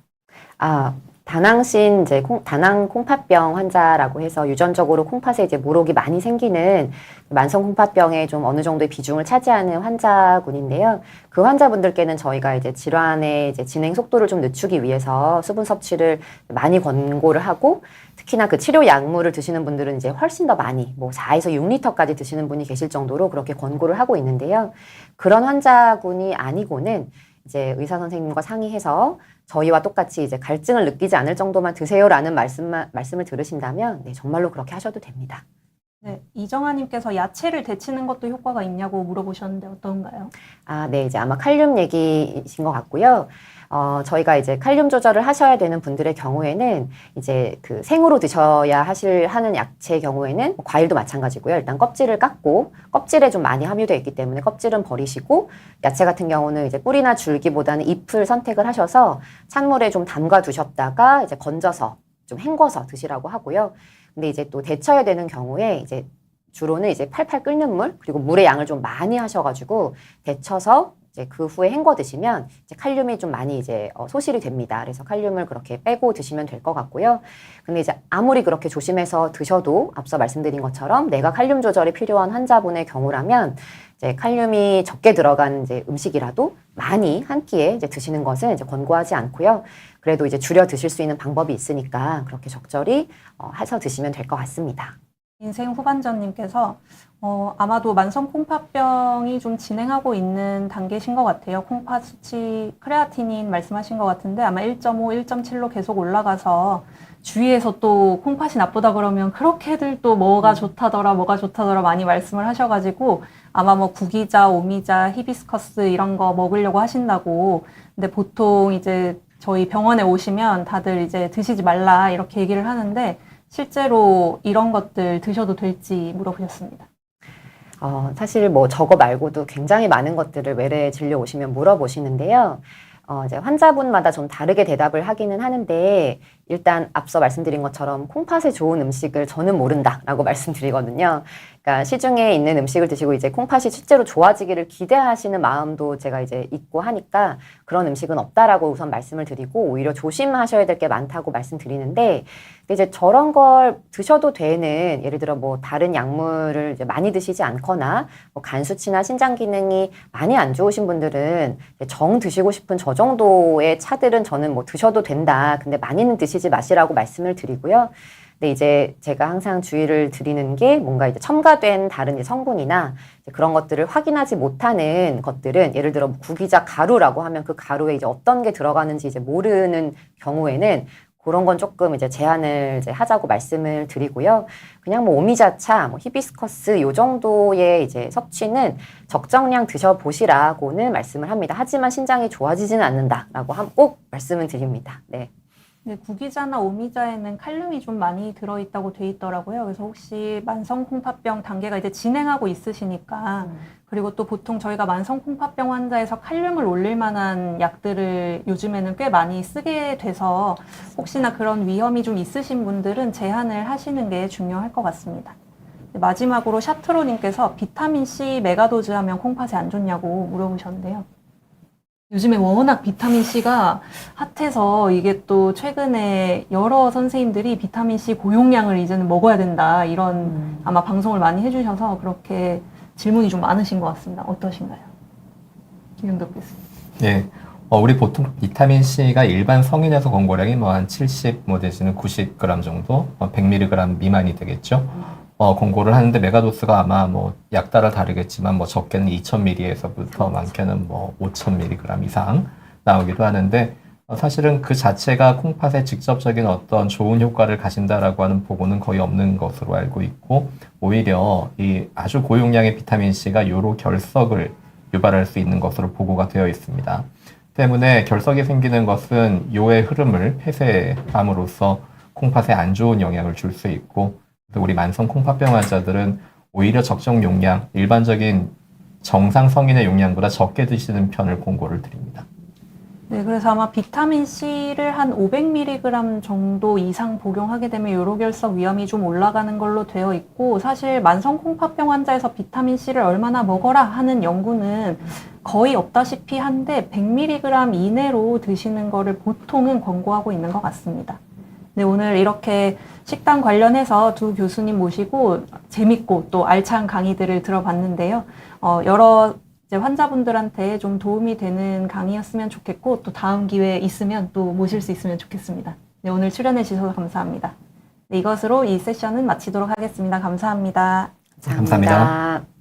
Speaker 3: 다낭신 이제 다낭 콩팥병 환자라고 해서 유전적으로 콩팥에 이제 모록이 많이 생기는 만성 콩팥병의 좀 어느 정도의 비중을 차지하는 환자군인데요. 그 환자분들께는 저희가 이제 질환의 이제 진행 속도를 좀 늦추기 위해서 수분 섭취를 많이 권고를 하고, 특히나 그 치료 약물을 드시는 분들은 이제 훨씬 더 많이, 뭐 4에서 6리터까지 드시는 분이 계실 정도로 그렇게 권고를 하고 있는데요. 그런 환자군이 아니고는 이제 의사 선생님과 상의해서 저희와 똑같이 이제 갈증을 느끼지 않을 정도만 드세요라는 말씀을 들으신다면, 네, 정말로 그렇게 하셔도 됩니다.
Speaker 1: 네, 이정아님께서 야채를 데치는 것도 효과가 있냐고 물어보셨는데 어떤가요?
Speaker 3: 네, 이제 아마 칼륨 얘기이신 것 같고요. 저희가 이제 칼륨 조절을 하셔야 되는 분들의 경우에는 이제 그 생으로 드셔야 하는 야채의 경우에는 뭐 과일도 마찬가지고요. 일단 껍질을 깎고, 껍질에 좀 많이 함유되어 있기 때문에 껍질은 버리시고, 야채 같은 경우는 이제 뿌리나 줄기보다는 잎을 선택을 하셔서 찬물에 좀 담가 두셨다가 이제 건져서 좀 헹궈서 드시라고 하고요. 근데 이제 또 데쳐야 되는 경우에 이제 주로는 이제 팔팔 끓는 물, 그리고 물의 양을 좀 많이 하셔가지고 데쳐서 이제 그 후에 헹궈 드시면 이제 칼륨이 좀 많이 이제 소실이 됩니다. 그래서 칼륨을 그렇게 빼고 드시면 될 것 같고요. 근데 이제 아무리 그렇게 조심해서 드셔도 앞서 말씀드린 것처럼 내가 칼륨 조절이 필요한 환자분의 경우라면 이제 칼륨이 적게 들어간 이제 음식이라도 많이 한 끼에 이제 드시는 것은 이제 권고하지 않고요. 그래도 이제 줄여 드실 수 있는 방법이 있으니까 그렇게 적절히 해서 드시면 될 것 같습니다.
Speaker 1: 인생 후반전님께서 아마도 만성 콩팥병이 좀 진행하고 있는 단계신 것 같아요. 콩팥 수치 크레아티닌 말씀하신 것 같은데 아마 1.5, 1.7로 계속 올라가서 주위에서 또 콩팥이 나쁘다 그러면 그렇게들 또 뭐가 좋다더라 많이 말씀을 하셔가지고 아마 뭐 구기자, 오미자, 히비스커스 이런 거 먹으려고 하신다고. 근데 보통 이제 저희 병원에 오시면 다들 이제 드시지 말라 이렇게 얘기를 하는데 실제로 이런 것들 드셔도 될지 물어보셨습니다.
Speaker 3: 사실 뭐 저거 말고도 굉장히 많은 것들을 외래 진료 오시면 물어보시는데요. 이제 환자분마다 좀 다르게 대답을 하기는 하는데, 일단 앞서 말씀드린 것처럼 콩팥에 좋은 음식을 저는 모른다라고 말씀드리거든요. 그러니까 시중에 있는 음식을 드시고 이제 콩팥이 실제로 좋아지기를 기대하시는 마음도 제가 이제 있고 하니까 그런 음식은 없다라고 우선 말씀을 드리고, 오히려 조심하셔야 될 게 많다고 말씀드리는데, 근데 이제 저런 걸 드셔도 되는, 예를 들어 뭐 다른 약물을 이제 많이 드시지 않거나 뭐 간 수치나 신장 기능이 많이 안 좋으신 분들은 정 드시고 싶은 저 정도의 차들은 저는 뭐 드셔도 된다. 근데 많이는 드시지 마시라고 말씀을 드리고요. 근데 이제 제가 항상 주의를 드리는 게 뭔가 이제 첨가된 다른 성분이나 이제 그런 것들을 확인하지 못하는 것들은, 예를 들어 구기자 가루라고 하면 그 가루에 이제 어떤 게 들어가는지 이제 모르는 경우에는 그런 건 조금 이제 제한을 이제 하자고 말씀을 드리고요. 그냥 뭐 오미자차, 뭐 히비스커스 요 정도의 이제 섭취는 적정량 드셔보시라고는 말씀을 합니다. 하지만 신장이 좋아지지는 않는다라고 꼭 말씀을 드립니다. 네.
Speaker 1: 네, 구기자나 오미자에는 칼륨이 좀 많이 들어있다고 돼 있더라고요. 그래서 혹시 만성 콩팥병 단계가 이제 진행하고 있으시니까, 그리고 또 보통 저희가 만성 콩팥병 환자에서 칼륨을 올릴 만한 약들을 요즘에는 꽤 많이 쓰게 돼서 혹시나 그런 위험이 좀 있으신 분들은 제한을 하시는 게 중요할 것 같습니다. 마지막으로 샤트로님께서 비타민C 메가도즈 하면 콩팥에 안 좋냐고 물어보셨는데요. 요즘에 워낙 비타민C가 핫해서 이게 또 최근에 여러 선생님들이 비타민C 고용량을 이제는 먹어야 된다 이런 아마 방송을 많이 해주셔서 그렇게 질문이 좀 많으신 것 같습니다. 어떠신가요? 김용덕 교수님.
Speaker 2: 네. 우리 보통 비타민C가 일반 성인에서 권고량이 뭐 한 70, 뭐 내지는 90g 정도, 100mg 미만이 되겠죠. 권고를 하는데 메가도스가 아마 뭐 약 따라 다르겠지만 뭐 적게는 2000ml에서부터 많게는 뭐 5000mg 이상 나오기도 하는데, 사실은 그 자체가 콩팥에 직접적인 어떤 좋은 효과를 가진다라고 하는 보고는 거의 없는 것으로 알고 있고, 오히려 이 아주 고용량의 비타민C가 요로 결석을 유발할 수 있는 것으로 보고가 되어 있습니다. 때문에 결석이 생기는 것은 요의 흐름을 폐쇄함으로써 콩팥에 안 좋은 영향을 줄 수 있고, 우리 만성 콩팥병 환자들은 오히려 적정 용량, 일반적인 정상 성인의 용량보다 적게 드시는 편을 권고를 드립니다.
Speaker 1: 네, 그래서 아마 비타민 C를 한 500mg 정도 이상 복용하게 되면 요로결석 위험이 좀 올라가는 걸로 되어 있고, 사실 만성 콩팥병 환자에서 비타민 C를 얼마나 먹어라 하는 연구는 거의 없다시피 한데 100mg 이내로 드시는 거를 보통은 권고하고 있는 것 같습니다. 네, 오늘 이렇게 식단 관련해서 두 교수님 모시고 재밌고 또 알찬 강의들을 들어봤는데요. 여러 이제 환자분들한테 좀 도움이 되는 강의였으면 좋겠고, 또 다음 기회 있으면 또 모실 수 있으면 좋겠습니다. 네, 오늘 출연해 주셔서 감사합니다. 네, 이것으로 이 세션은 마치도록 하겠습니다. 감사합니다.
Speaker 2: 감사합니다.
Speaker 3: 감사합니다.